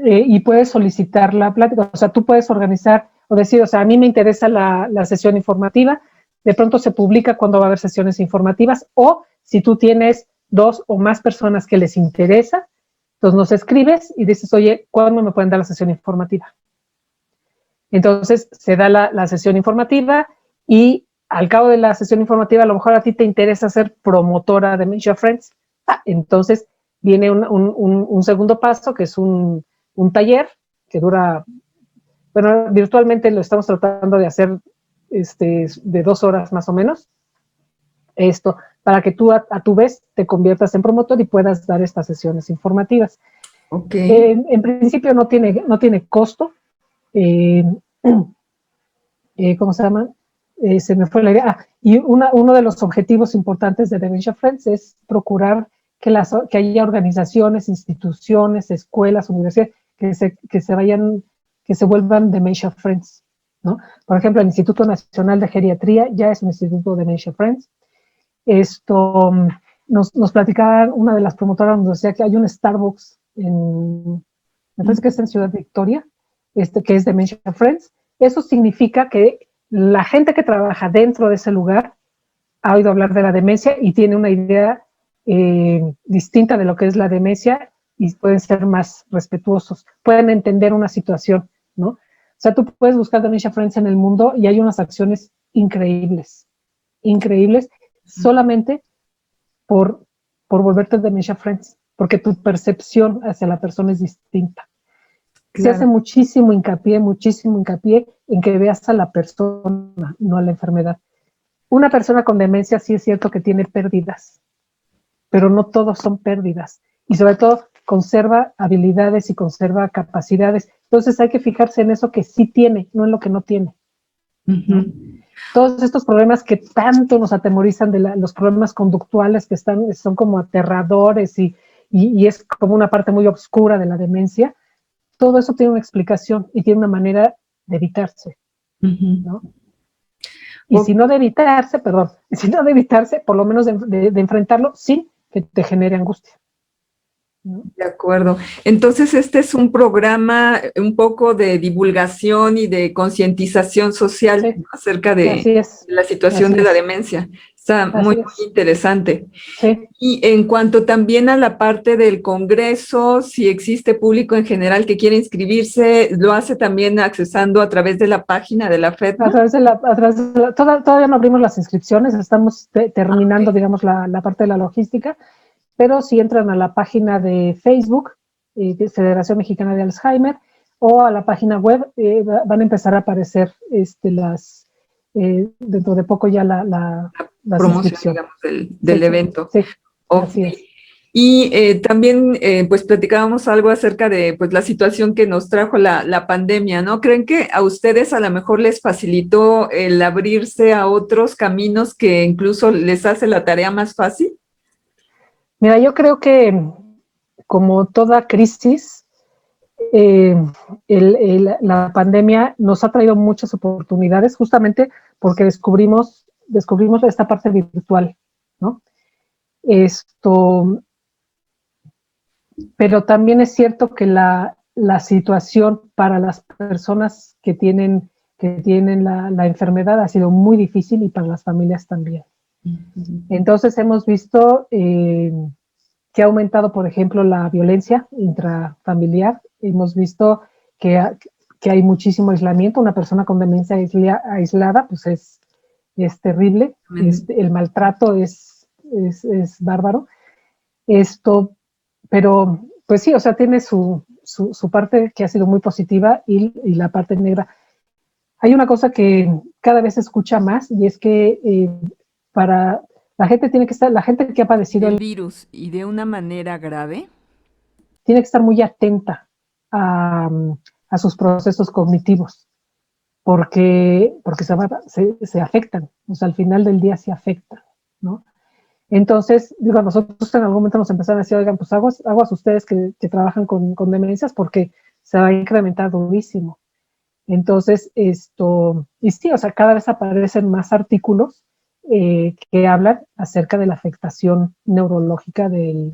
y puedes solicitar la plática. O sea, tú puedes organizar o decir, o sea, a mí me interesa la sesión informativa, de pronto se publica cuando va a haber sesiones informativas, o si tú tienes 2 o más personas que les interesa, entonces nos escribes y dices, oye, ¿cuándo me pueden dar la sesión informativa? Entonces se da la sesión informativa, y al cabo de la sesión informativa a lo mejor a ti te interesa ser promotora de Dementia Friends. Entonces viene un segundo paso, que es un taller que dura, bueno, virtualmente lo estamos tratando de hacer de 2 horas más o menos. para que tú a tu vez te conviertas en promotor y puedas dar estas sesiones informativas. Okay. En principio no tiene costo. ¿Cómo se llama? Se me fue la idea. Y uno de los objetivos importantes de Dementia Friends es procurar que haya organizaciones, instituciones, escuelas, universidades que se vuelvan Dementia Friends, ¿no? Por ejemplo, el Instituto Nacional de Geriatría ya es un instituto Dementia Friends. Esto nos platicaba una de las promotoras, nos decía que hay un Starbucks me parece que es en Ciudad Victoria, que es Dementia Friends. Eso significa que la gente que trabaja dentro de ese lugar ha oído hablar de la demencia y tiene una idea distinta de lo que es la demencia y pueden ser más respetuosos, pueden entender una situación, ¿no? O sea, tú puedes buscar Dementia Friends en el mundo y hay unas acciones increíbles, increíbles, solamente por volverte Dementia Friends, porque tu percepción hacia la persona es distinta. Claro. Se hace muchísimo hincapié en que veas a la persona, no a la enfermedad. Una persona con demencia sí es cierto que tiene pérdidas, pero no todos son pérdidas. Y sobre todo conserva habilidades y conserva capacidades. Entonces hay que fijarse en eso que sí tiene, no en lo que no tiene. ¿No? Todos estos problemas que tanto nos atemorizan los problemas conductuales que son como aterradores y es como una parte muy oscura de la demencia, todo eso tiene una explicación y tiene una manera de evitarse, ¿no? Y si no de evitarse, por lo menos de enfrentarlo sin que te genere angustia. ¿No? De acuerdo. Entonces, este es un programa un poco de divulgación y de concientización social, sí, acerca de la situación de la demencia. Está muy interesante. Sí. Y en cuanto también a la parte del congreso, si existe público en general que quiere inscribirse, ¿lo hace también accesando a través de la página de la FEDMA? Todavía no abrimos las inscripciones, estamos terminando, digamos, la parte de la logística, pero si entran a la página de Facebook, Federación Mexicana de Alzheimer, o a la página web, van a empezar a aparecer dentro de poco ya la promoción, digamos, del evento. Sí, okay. Así es. Y también, pues, platicábamos algo acerca de, pues, la situación que nos trajo la pandemia, ¿no? ¿Creen que a ustedes a lo mejor les facilitó el abrirse a otros caminos que incluso les hace la tarea más fácil? Mira, yo creo que como toda crisis, la pandemia nos ha traído muchas oportunidades justamente porque descubrimos esta parte virtual, ¿no? Pero también es cierto que la situación para las personas que tienen la enfermedad ha sido muy difícil y para las familias también. Entonces hemos visto que ha aumentado, por ejemplo, la violencia intrafamiliar. Hemos visto que hay muchísimo aislamiento. Una persona con demencia aislada, pues es terrible. El maltrato es bárbaro. Pero, pues sí, o sea, tiene su parte que ha sido muy positiva y la parte negra. Hay una cosa que cada vez se escucha más y es que para la gente la gente que ha padecido el virus y de una manera grave, tiene que estar muy atenta a sus procesos cognitivos, porque se afectan, o sea, al final del día se afectan, ¿no? Entonces, digo, nosotros en algún momento nos empezaron a decir, oigan, pues aguas ustedes que trabajan con demencias porque se va a incrementar durísimo. Entonces, y sí, o sea, cada vez aparecen más artículos que hablan acerca de la afectación neurológica del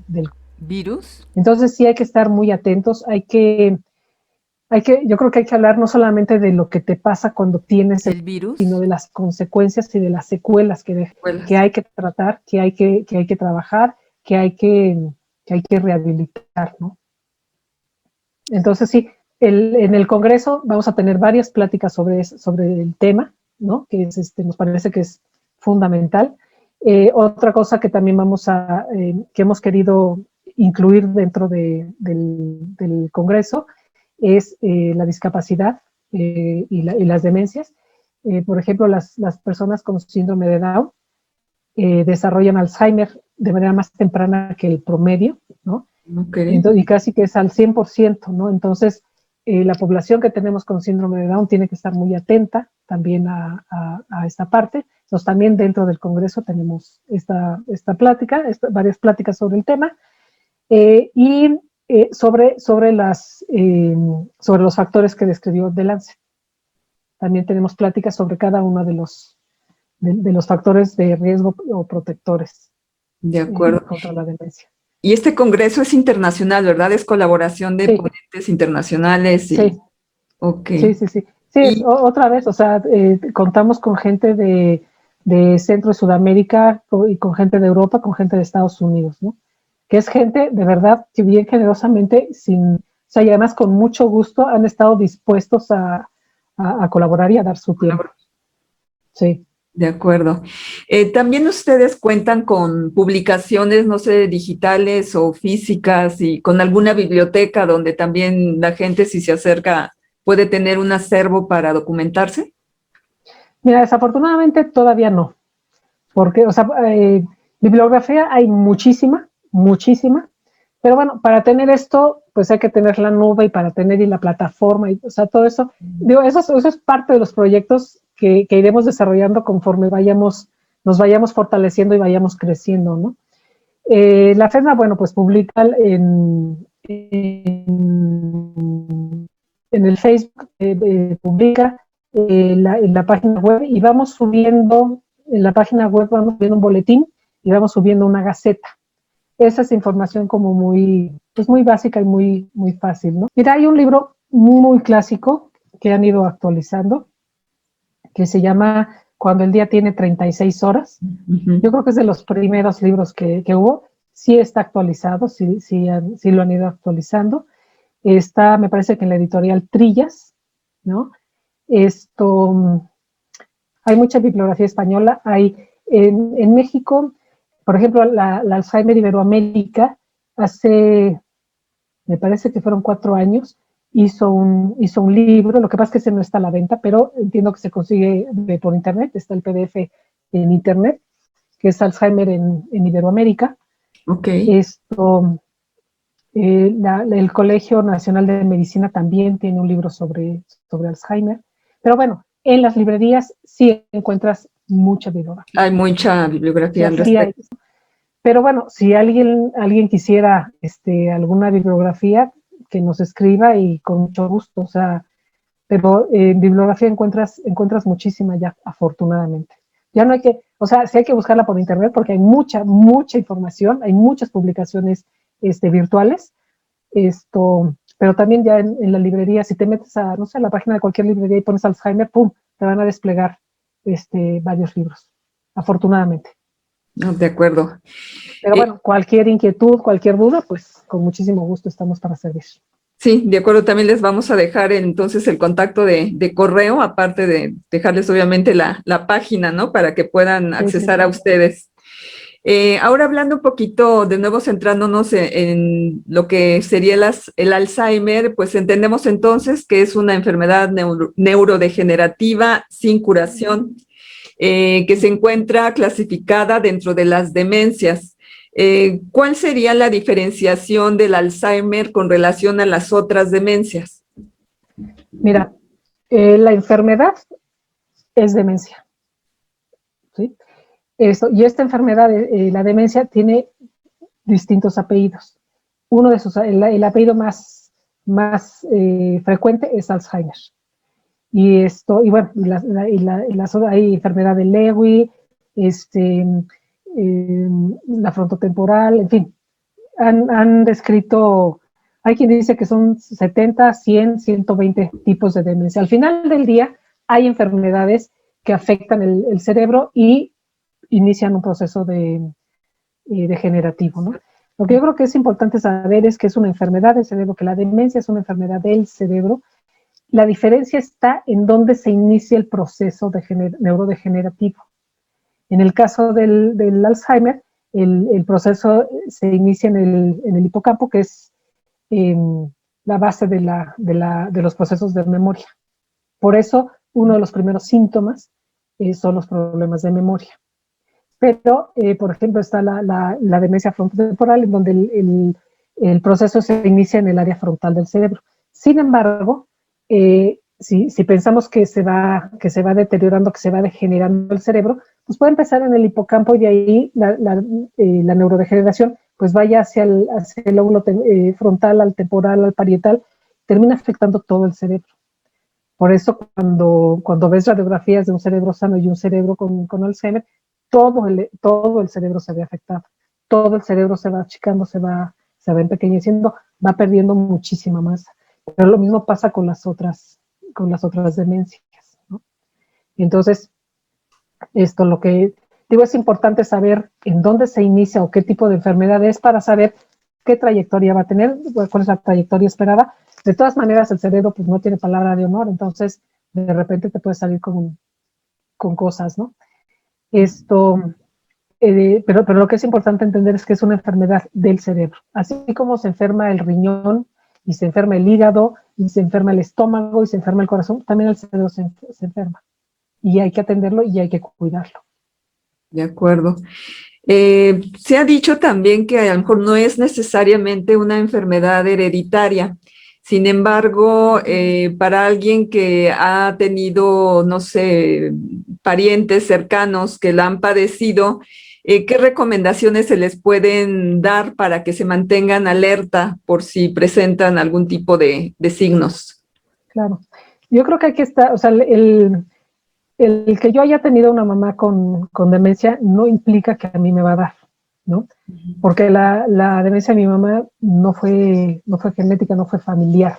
virus. Entonces sí hay que estar muy atentos, yo creo que hay que hablar no solamente de lo que te pasa cuando tienes el virus, sino de las consecuencias y de las secuelas que hay que tratar, que hay que trabajar, que hay que rehabilitar, ¿no? Entonces sí, en el Congreso vamos a tener varias pláticas sobre el tema, ¿no? Que nos parece que es fundamental. Otra cosa que también que hemos querido incluir dentro del Congreso es la discapacidad y las demencias. Por ejemplo, las personas con síndrome de Down desarrollan Alzheimer de manera más temprana que el promedio, ¿no? Okay. Entonces, y casi que es al 100%, ¿no? Entonces, la población que tenemos con síndrome de Down tiene que estar muy atenta también a esta parte. Entonces, también dentro del Congreso tenemos esta plática, varias pláticas sobre el tema, y sobre los factores que describió The Lancet. También tenemos pláticas sobre cada uno de los factores de riesgo o protectores De acuerdo. contra la demencia. Y este congreso es internacional, ¿verdad? Es colaboración de Sí, ponentes internacionales y... sí, Ok. sí, sí, sí. Sí, Y, otra vez, o sea, contamos con gente de Centro y Sudamérica y con gente de Europa, con gente de Estados Unidos, ¿no? Que es gente, de verdad, que bien generosamente, o sea, y además con mucho gusto han estado dispuestos a colaborar y a dar su tiempo. Sí. de acuerdo. También ustedes cuentan con publicaciones, no sé, digitales o físicas y con alguna biblioteca donde también la gente, si se acerca, puede tener un acervo para documentarse. Mira, desafortunadamente todavía no, porque, o sea, bibliografía hay muchísima, muchísima, pero bueno, para tener esto, pues hay que tener la nube y para tener y la plataforma, y, o sea, todo eso, digo, eso es parte de los proyectos que iremos desarrollando conforme nos vayamos fortaleciendo y vayamos creciendo, ¿no? La FEDMA, bueno, pues publica en el Facebook, publica en la página web y vamos subiendo, en la página web vamos subiendo un boletín y vamos subiendo una gaceta. Esa es información como pues muy básica y muy fácil, ¿no? Mira, hay un libro muy clásico que han ido actualizando, que se llama Cuando el día tiene 36 horas. Yo creo que es de los primeros libros que hubo. Sí está actualizado, sí lo han ido actualizando. Está, me parece que en la editorial Trillas, ¿no? Hay mucha bibliografía española. Hay en México, por ejemplo, la Alzheimer Iberoamérica, me parece que fueron 4 años, hizo un libro. Lo que pasa es que ese no está a la venta, pero entiendo que se consigue por internet, está el PDF en internet, que es Alzheimer en Iberoamérica. Ok. El Colegio Nacional de Medicina también tiene un libro sobre Alzheimer. Pero bueno, en las librerías sí encuentras mucha bibliografía. Hay mucha bibliografía al Sí hay. respecto. Pero bueno, si alguien quisiera alguna bibliografía, que nos escriba y con mucho gusto. O sea, pero en bibliografía encuentras muchísima ya, afortunadamente. Ya no hay que, o sea, sí hay que buscarla por internet porque hay mucha información, hay muchas publicaciones virtuales, pero también ya en la librería, si te metes no sé, a la página de cualquier librería y pones Alzheimer, ¡pum!, te van a desplegar varios libros, afortunadamente. No, de acuerdo. Pero bueno, cualquier inquietud, cualquier duda, pues con muchísimo gusto estamos para servir. Sí, de acuerdo, también les vamos a dejar entonces el contacto de correo, aparte de dejarles obviamente la página, ¿no? Para que puedan accesar a ustedes. Ahora hablando un poquito, de nuevo centrándonos en lo que sería el Alzheimer, pues entendemos entonces que es una enfermedad neurodegenerativa sin curación, que se encuentra clasificada dentro de las demencias. ¿Cuál sería la diferenciación del Alzheimer con relación a las otras demencias? Mira, la enfermedad es demencia, ¿sí? Y esta enfermedad, la demencia, tiene distintos apellidos. El apellido más frecuente es Alzheimer. Y bueno, hay enfermedad de Lewy, la frontotemporal, en fin, han descrito, hay quien dice que son 70, 100, 120 tipos de demencia. Al final del día hay enfermedades que afectan el cerebro y inician un proceso degenerativo, ¿no? Lo que yo creo que es importante saber es que es una enfermedad del cerebro, que la demencia es una enfermedad del cerebro. La diferencia está en dónde se inicia el proceso neurodegenerativo. En el caso del Alzheimer, el proceso se inicia en el hipocampo, que es la base de los procesos de memoria. Por eso, uno de los primeros síntomas son los problemas de memoria. Pero, por ejemplo, está la demencia frontotemporal, en donde el proceso se inicia en el área frontal del cerebro. Sin embargo, si pensamos que se va deteriorando, que se va degenerando el cerebro, pues puede empezar en el hipocampo y ahí la neurodegeneración pues vaya hacia el lóbulo frontal, al temporal, al parietal, termina afectando todo el cerebro. Por eso cuando ves radiografías de un cerebro sano y un cerebro con Alzheimer, todo el cerebro se ve afectado. Todo el cerebro se va achicando, se va empequeñeciendo, va perdiendo muchísima masa. Pero lo mismo pasa con las otras demencias, ¿no? Entonces, lo que digo, es importante saber en dónde se inicia o qué tipo de enfermedad es para saber qué trayectoria va a tener, cuál es la trayectoria esperada. De todas maneras, el cerebro pues no tiene palabra de honor, entonces de repente te puede salir con cosas, ¿no? Pero lo que es importante entender es que es una enfermedad del cerebro. Así como se enferma el riñón y se enferma el hígado y se enferma el estómago y se enferma el corazón, también el cerebro se enferma. Y hay que atenderlo y hay que cuidarlo. De acuerdo. Se ha dicho también que a lo mejor no es necesariamente una enfermedad hereditaria. Sin embargo, para alguien que ha tenido, no sé, parientes cercanos que la han padecido, ¿qué recomendaciones se les pueden dar para que se mantengan alerta por si presentan algún tipo de signos? Claro. Yo creo que aquí está, o sea, el que yo haya tenido una mamá con demencia no implica que a mí me va a dar, ¿no? Porque la demencia de mi mamá no fue genética, no fue familiar.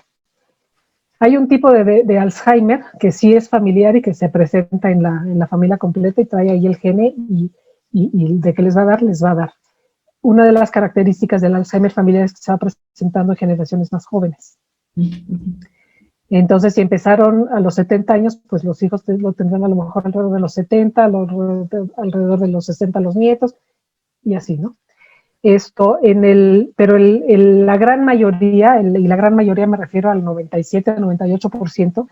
Hay un tipo de Alzheimer que sí es familiar y que se presenta en la familia completa y trae ahí el gene y de que les va a dar, les va a dar. Una de las características del Alzheimer familiar es que se va presentando en generaciones más jóvenes. Entonces, si empezaron a los 70 años, pues los hijos lo tendrán a lo mejor alrededor de los 70, alrededor de los 60 los nietos, y así, ¿no? Pero la gran mayoría, y la gran mayoría me refiero al 97, 98%,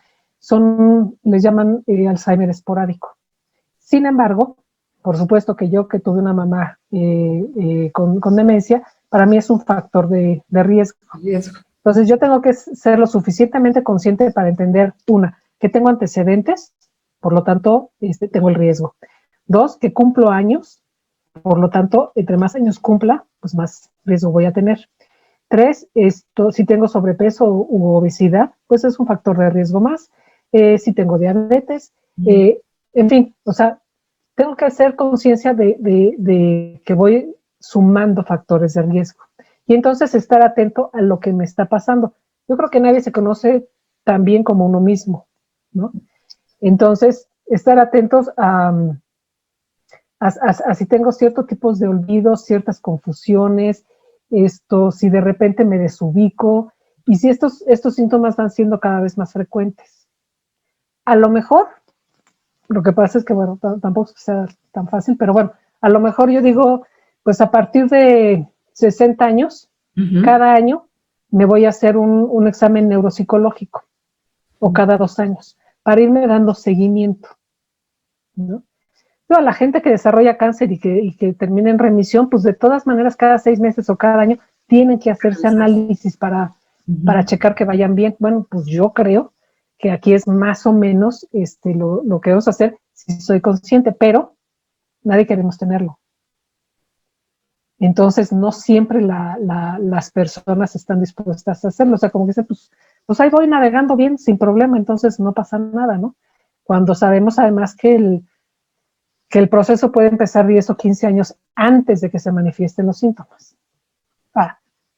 les llaman Alzheimer esporádico. Sin embargo, por supuesto que yo que tuve una mamá con demencia, para mí es un factor de riesgo. Entonces yo tengo que ser lo suficientemente consciente para entender, que tengo antecedentes, por lo tanto tengo el riesgo. 2, que cumplo años, por lo tanto, entre más años cumpla, pues más riesgo voy a tener. 3, si tengo sobrepeso u obesidad, pues es un factor de riesgo más. Si tengo diabetes, en fin, o sea, tengo que hacer conciencia de que voy sumando factores de riesgo. Y entonces estar atento a lo que me está pasando. Yo creo que nadie se conoce tan bien como uno mismo, ¿no? Entonces, estar atentos a si tengo ciertos tipos de olvidos, ciertas confusiones, si de repente me desubico y si estos síntomas van siendo cada vez más frecuentes. A lo mejor, lo que pasa es que, bueno, tampoco sea tan fácil, pero bueno, a lo mejor yo digo, pues a partir de 60 años, cada año me voy a hacer un examen neuropsicológico o cada 2 años para irme dando seguimiento, ¿no? A la gente que desarrolla cáncer y que termina en remisión, pues de todas maneras cada 6 meses o cada año tienen que hacerse análisis para checar que vayan bien. Bueno, pues yo creo que aquí es más o menos lo que vamos a hacer si soy consciente, pero nadie queremos tenerlo. Entonces no siempre las personas están dispuestas a hacerlo. O sea, como que dicen, pues ahí voy navegando bien sin problema, entonces no pasa nada, ¿no? Cuando sabemos además que el proceso puede empezar 10 o 15 años antes de que se manifiesten los síntomas.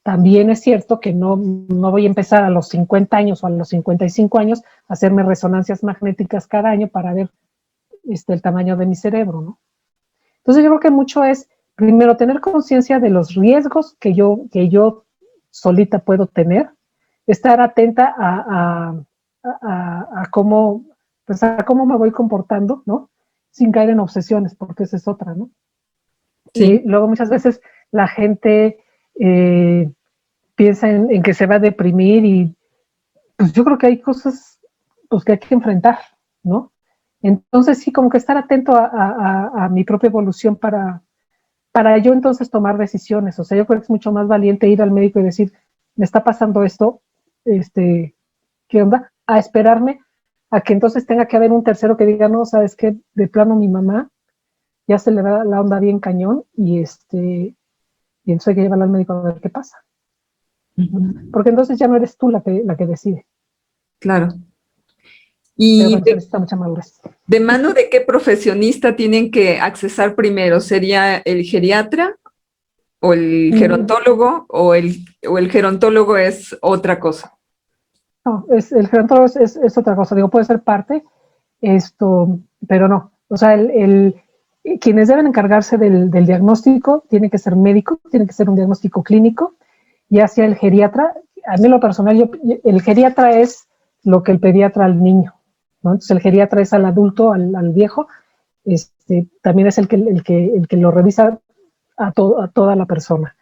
También es cierto que no voy a empezar a los 50 años o a los 55 años a hacerme resonancias magnéticas cada año para ver el tamaño de mi cerebro, ¿no? Entonces yo creo que mucho es, primero, tener conciencia de los riesgos que yo solita puedo tener, estar atenta a cómo me voy comportando, ¿no? Sin caer en obsesiones, porque esa es otra, ¿no? Sí. Y luego muchas veces la gente piensa en que se va a deprimir y pues yo creo que hay cosas pues que hay que enfrentar, ¿no? Entonces sí, como que estar atento a mi propia evolución para yo entonces tomar decisiones. O sea, yo creo que es mucho más valiente ir al médico y decir, me está pasando esto, ¿qué onda? A esperarme a que entonces tenga que haber un tercero que diga, no, sabes qué, de plano mi mamá ya se le da la onda bien cañón y entonces hay que llevarla al médico a ver qué pasa. Porque entonces ya no eres tú la que decide. Claro. Pero ¿Y bueno, se necesita mucha madurez. de mano de qué profesionista tienen que accesar primero? ¿Sería el geriatra o el gerontólogo o el gerontólogo es otra cosa? No, el gerontólogo es otra cosa. Digo, puede ser parte, pero no. O sea, quienes deben encargarse del diagnóstico tiene que ser médico, tiene que ser un diagnóstico clínico, y hacia el geriatra. A mí lo personal, el geriatra es lo que el pediatra al niño, ¿no? Entonces el geriatra es al adulto, al viejo, también es el que lo revisa a toda la persona.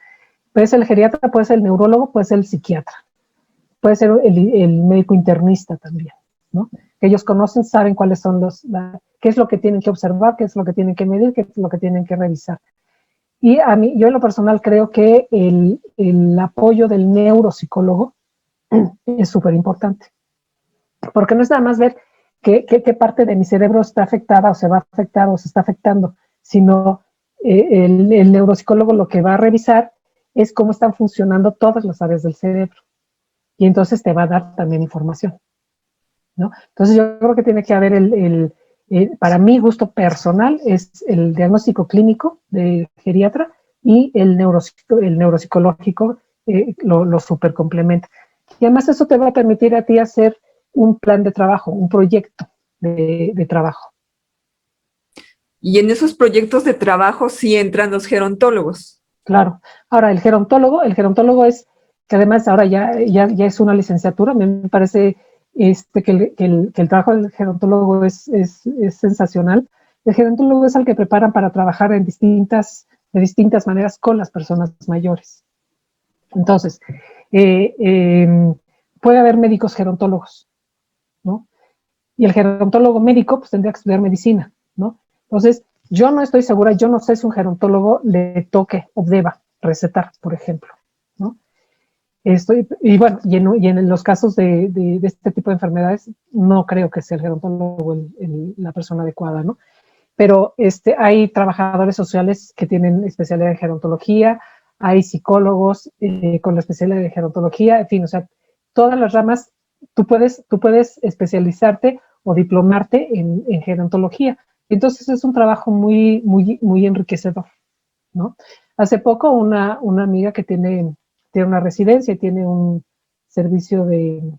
Puede ser el geriatra, puede ser el neurólogo, puede ser el psiquiatra, puede ser el médico internista también, ¿no? Ellos conocen, saben cuáles son qué es lo que tienen que observar, qué es lo que tienen que medir, qué es lo que tienen que revisar. Y a mí, yo en lo personal creo que el apoyo del neuropsicólogo es súper importante, porque no es nada más ver qué parte de mi cerebro está afectada o se va a afectar o se está afectando, sino el neuropsicólogo lo que va a revisar es cómo están funcionando todas las áreas del cerebro, y entonces te va a dar también información, ¿no? Entonces yo creo que tiene que haber para mi gusto personal, es el diagnóstico clínico de geriatra y el neuropsicológico lo super complementa. Y además eso te va a permitir a ti hacer un plan de trabajo, un proyecto de trabajo. Y en esos proyectos de trabajo sí entran los gerontólogos. Claro. Ahora, el gerontólogo es, que además ahora ya es una licenciatura, me parece que el trabajo del gerontólogo es sensacional. El gerontólogo es el que preparan para trabajar de distintas maneras con las personas mayores. Entonces, puede haber médicos gerontólogos, ¿no? Y el gerontólogo médico pues tendría que estudiar medicina, ¿no? Entonces, yo no estoy segura, yo no sé si un gerontólogo le toque o deba recetar, por ejemplo, ¿no? Y bueno, y en los casos de este tipo de enfermedades, no creo que sea el gerontólogo la persona adecuada, ¿no? Pero hay trabajadores sociales que tienen especialidad en gerontología, hay psicólogos con la especialidad de gerontología, en fin, o sea, todas las ramas, tú puedes especializarte o diplomarte en gerontología. Entonces es un trabajo muy, muy, muy enriquecedor, ¿no? Hace poco una amiga que tiene una residencia y tiene un servicio de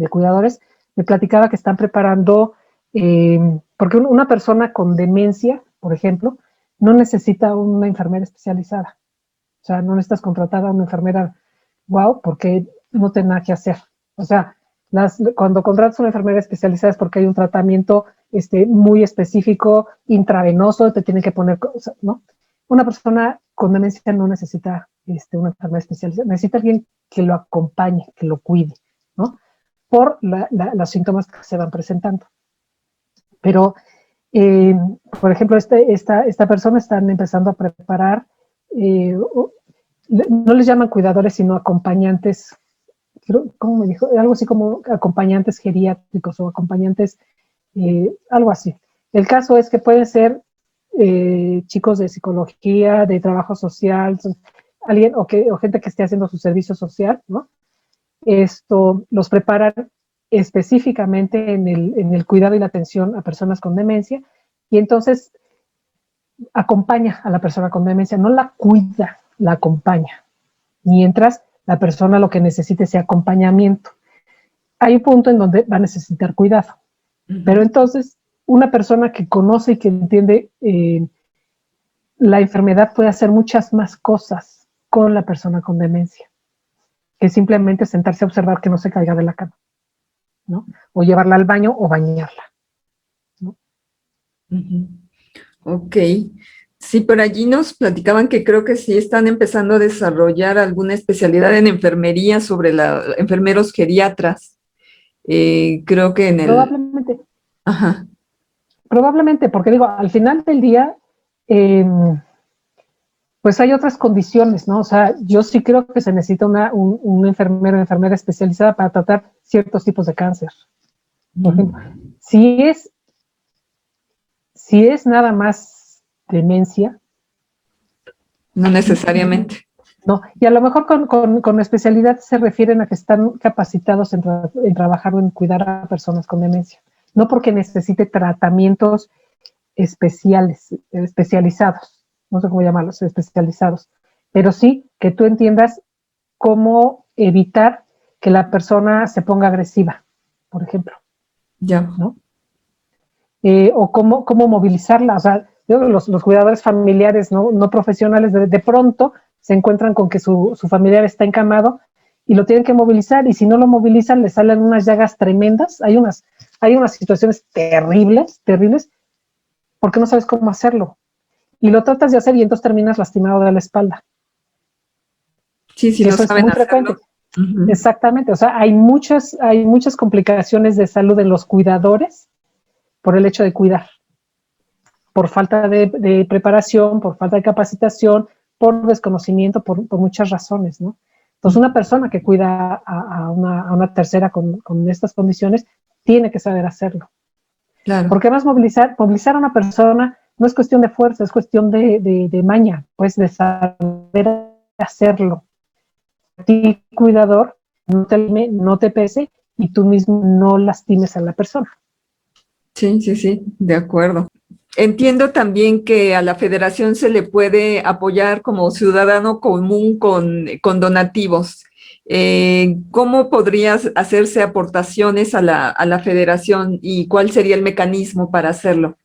cuidadores, me platicaba que están preparando, porque una persona con demencia, por ejemplo, no necesita una enfermera especializada. O sea, no necesitas contratar a una enfermera, wow, porque no tiene nada que hacer. O sea, cuando contratas una enfermera especializada es porque hay un tratamiento muy específico, intravenoso, te tienen que poner, ¿no? Una persona con demencia no necesita una enfermera especializada, necesita alguien que lo acompañe, que lo cuide, ¿no? Por los síntomas que se van presentando. Pero, por ejemplo, esta persona están empezando a preparar, no les llaman cuidadores, sino acompañantes, ¿cómo me dijo? Algo así como acompañantes geriátricos o acompañantes, algo así. El caso es que pueden ser chicos de psicología, de trabajo social, alguien o gente que esté haciendo su servicio social, ¿no? Los preparan específicamente en el cuidado y la atención a personas con demencia, y entonces acompaña a la persona con demencia, no la cuida, la acompaña, mientras la persona lo que necesite ese acompañamiento. Hay un punto en donde va a necesitar cuidado, pero entonces una persona que conoce y que entiende la enfermedad puede hacer muchas más cosas con la persona con demencia que simplemente sentarse a observar que no se caiga de la cama, ¿no? O llevarla al baño o bañarla, ¿no? Ok. Sí, por allí nos platicaban que creo que sí están empezando a desarrollar alguna especialidad en enfermería sobre enfermeros geriatras. Creo que en el... Probablemente. Ajá. Probablemente, porque digo, al final del día, pues hay otras condiciones, ¿no? O sea, yo sí creo que se necesita un enfermero o enfermera especializada para tratar ciertos tipos de cáncer. Por ejemplo, si es nada más demencia. No necesariamente. No, y a lo mejor con especialidad se refieren a que están capacitados en trabajar o en cuidar a personas con demencia. No porque necesite tratamientos especializados, no sé cómo llamarlos, especializados, pero sí que tú entiendas cómo evitar que la persona se ponga agresiva, por ejemplo. Ya. ¿No? O cómo movilizarla. O sea, los cuidadores familiares no profesionales de pronto se encuentran con que su familiar está encamado y lo tienen que movilizar, y si no lo movilizan le salen unas llagas tremendas. Hay unas situaciones terribles, porque no sabes cómo hacerlo. Y lo tratas de hacer y entonces terminas lastimado de la espalda. Sí, sí, no eso saben es muy hacerlo. frecuente. Exactamente. O sea, hay muchas complicaciones de salud en los cuidadores por el hecho de cuidar, por falta de preparación, por falta de capacitación, por desconocimiento, por muchas razones, ¿no? Entonces, una persona que cuida a una tercera con estas condiciones tiene que saber hacerlo. Claro. Porque además movilizar a una persona no es cuestión de fuerza, es cuestión de maña, pues de saber hacerlo. A ti, cuidador, no te pese y tú mismo no lastimes a la persona. Sí, sí, sí, de acuerdo. Entiendo también que a la federación se le puede apoyar como ciudadano común con donativos. ¿Cómo podrías hacerse aportaciones a la federación y cuál sería el mecanismo para hacerlo?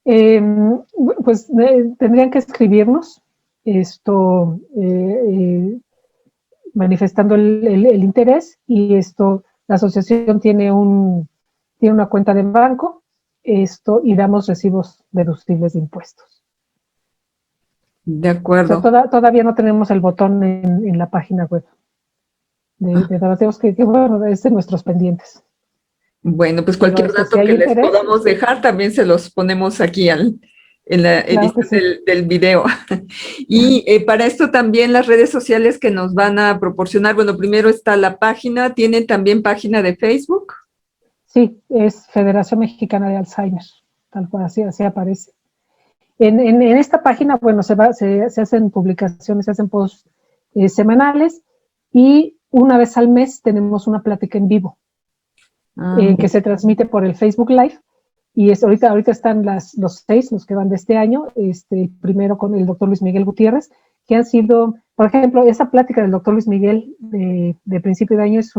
Pues tendrían que escribirnos manifestando el interés, y la asociación tiene una cuenta de banco, y damos recibos deducibles de impuestos. De O sea, acuerdo. todavía no tenemos el botón en la página web de donativos, que bueno, es de nuestros pendientes. Bueno, pues Pero cualquier si dato hay que les interés, podamos dejar también se los ponemos aquí en la claro que edición sí. del video. Y para esto también las redes sociales que nos van a proporcionar, bueno, primero está la página, ¿tienen también página de Facebook? Sí, es Federación Mexicana de Alzheimer, tal cual, así aparece. En esta página, bueno, se hacen publicaciones, se hacen posts semanales, y una vez al mes tenemos una plática en vivo que se transmite por el Facebook Live, y ahorita están los 6, los que van de este año, primero con el doctor Luis Miguel Gutiérrez, que han sido, por ejemplo, esa plática del doctor Luis Miguel de principio de año es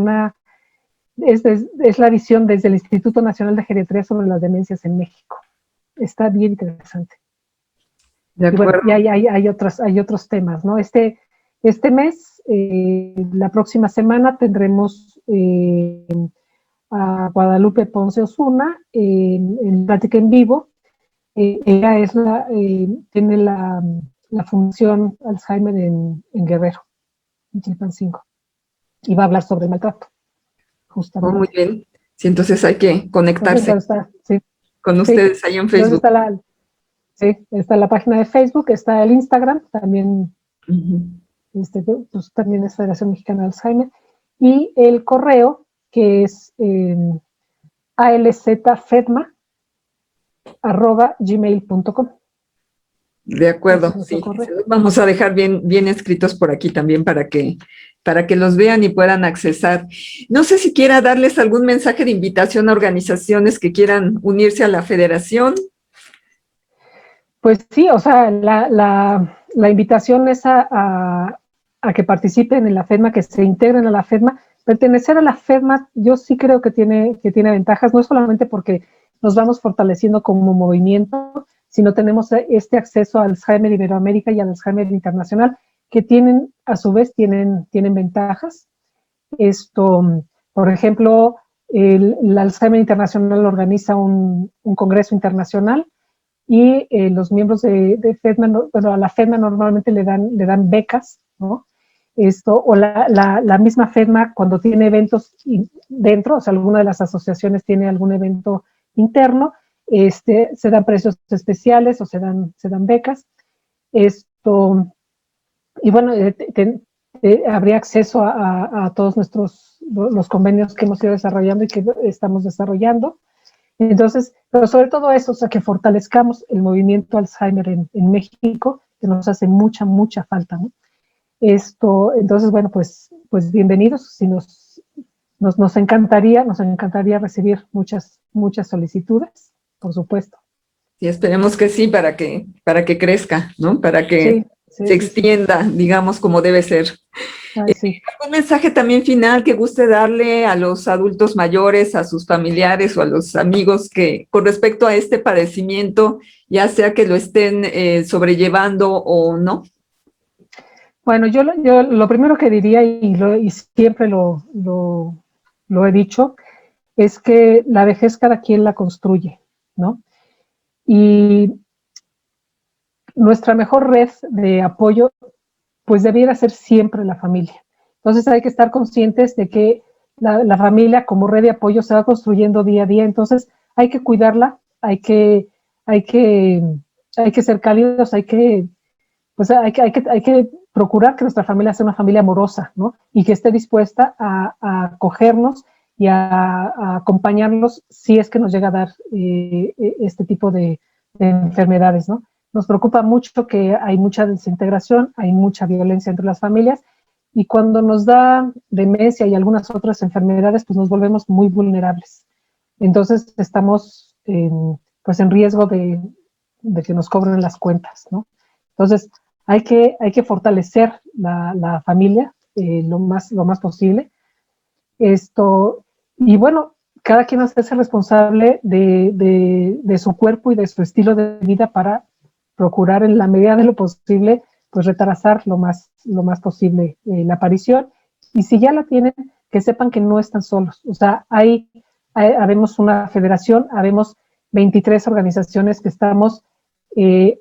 la visión desde el Instituto Nacional de Geriatría sobre las demencias en México. Está bien interesante. De Y bueno, acuerdo. y hay otros temas, ¿no? Este mes, la próxima semana, tendremos a Guadalupe Ponce Osuna en plática en vivo. Ella tiene la función Alzheimer en Guerrero, en Chilpancingo, y va a hablar sobre maltrato, Oh, muy justamente. bien. Sí, entonces hay que conectarse Sí, con sí. ustedes ahí en Entonces Facebook. está la página de Facebook, está el Instagram, también, pues, también es Federación Mexicana de Alzheimer, y el correo, que es alzfedma@gmail.com. De Ese acuerdo, es nuestro sí. correo. Vamos a dejar bien escritos por aquí también para que los vean y puedan accesar. No sé si quiera darles algún mensaje de invitación a organizaciones que quieran unirse a la federación. Pues sí, o sea, la invitación es a que participen en la FEDMA, que se integren a la FEDMA. Pertenecer a la FEDMA, yo sí creo que tiene ventajas, no solamente porque nos vamos fortaleciendo como movimiento, sino tenemos este acceso al Alzheimer Iberoamérica y al Alzheimer Internacional, que a su vez tienen ventajas. Por ejemplo, el Alzheimer Internacional organiza un congreso internacional, y los miembros de FEDMA, bueno, a la FEDMA normalmente le dan becas, ¿no? O la misma FEDMA, cuando tiene eventos dentro, o sea, alguna de las asociaciones tiene algún evento interno, se dan precios especiales o se dan becas. Y bueno, habría acceso a todos los convenios que hemos ido desarrollando y que estamos desarrollando. Entonces, pero sobre todo eso, o sea, que fortalezcamos el movimiento Alzheimer en México, que nos hace mucha, mucha falta, ¿no? Entonces, bueno, pues bienvenidos. Si nos encantaría recibir muchas solicitudes, por supuesto. Y esperemos que sí, para que crezca, ¿no? Para que se extienda, digamos, como debe ser. Ay, sí. ¿Algún mensaje también final que guste darle a los adultos mayores, a sus familiares o a los amigos que con respecto a este padecimiento, ya sea que lo estén sobrellevando o no? Bueno, yo lo primero que diría, y siempre lo he dicho, es que la vejez cada quien la construye, ¿no? Y nuestra mejor red de apoyo, pues debiera ser siempre la familia. Entonces hay que estar conscientes de que la familia como red de apoyo se va construyendo día a día, entonces hay que cuidarla, hay que ser cálidos, hay que procurar que nuestra familia sea una familia amorosa, ¿no? Y que esté dispuesta a acogernos y a acompañarnos si es que nos llega a dar este tipo de enfermedades, ¿no? Nos preocupa mucho que hay mucha desintegración, hay mucha violencia entre las familias, y cuando nos da demencia y algunas otras enfermedades, pues nos volvemos muy vulnerables. Entonces estamos en riesgo de que nos cobren las cuentas, ¿no? Entonces hay que fortalecer la familia lo más posible. Y bueno, cada quien hacerse responsable de su cuerpo y de su estilo de vida para procurar en la medida de lo posible, pues retrasar lo más posible la aparición. Y si ya la tienen, que sepan que no están solos. O sea, habemos una federación, habemos 23 organizaciones que estamos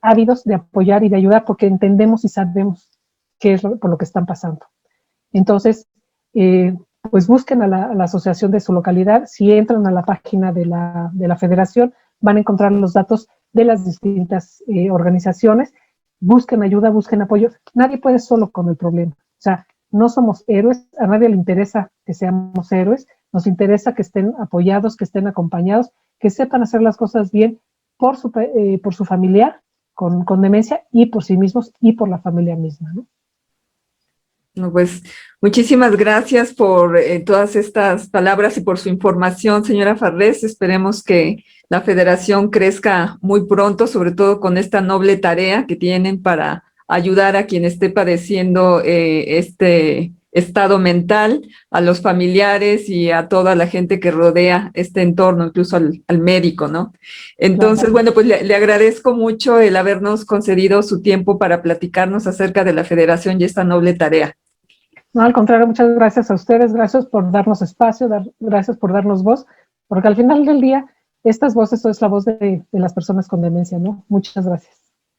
ávidos de apoyar y de ayudar porque entendemos y sabemos qué es por lo que están pasando. Entonces, pues busquen a la asociación de su localidad. Si entran a la página de la federación, van a encontrar los datos de las distintas organizaciones. Busquen ayuda, busquen apoyo. Nadie puede solo con el problema. O sea, no somos héroes, a nadie le interesa que seamos héroes, nos interesa que estén apoyados, que estén acompañados, que sepan hacer las cosas bien por su familiar con demencia y por sí mismos y por la familia misma, ¿no? No, pues muchísimas gracias por todas estas palabras y por su información, señora Farrés. Esperemos que la federación crezca muy pronto, sobre todo con esta noble tarea que tienen para ayudar a quien esté padeciendo este estado mental, a los familiares y a toda la gente que rodea este entorno, incluso al médico, ¿no? Entonces, claro. Bueno, pues le agradezco mucho el habernos concedido su tiempo para platicarnos acerca de la federación y esta noble tarea. No, al contrario, muchas gracias a ustedes, gracias por darnos espacio, gracias por darnos voz, porque al final del día, estas voces es la voz de las personas con demencia, ¿no? Muchas gracias.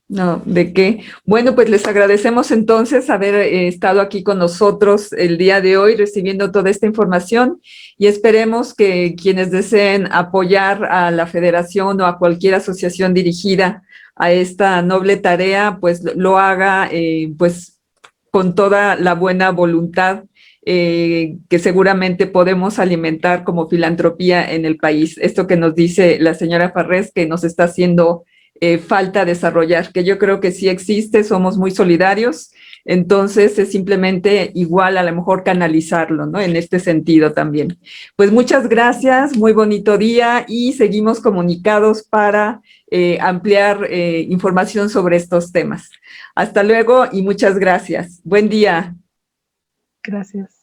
No, ¿de qué? Bueno, pues les agradecemos entonces haber estado aquí con nosotros el día de hoy recibiendo toda esta información y esperemos que quienes deseen apoyar a la federación o a cualquier asociación dirigida a esta noble tarea, pues lo haga pues con toda la buena voluntad que seguramente podemos alimentar como filantropía en el país. Esto que nos dice la señora Farrés, que nos está haciendo falta desarrollar, que yo creo que sí existe, somos muy solidarios, entonces es simplemente igual a lo mejor canalizarlo, ¿no? En este sentido también. Pues muchas gracias, muy bonito día y seguimos comunicados para ampliar información sobre estos temas. Hasta luego y muchas gracias. Buen día. Gracias.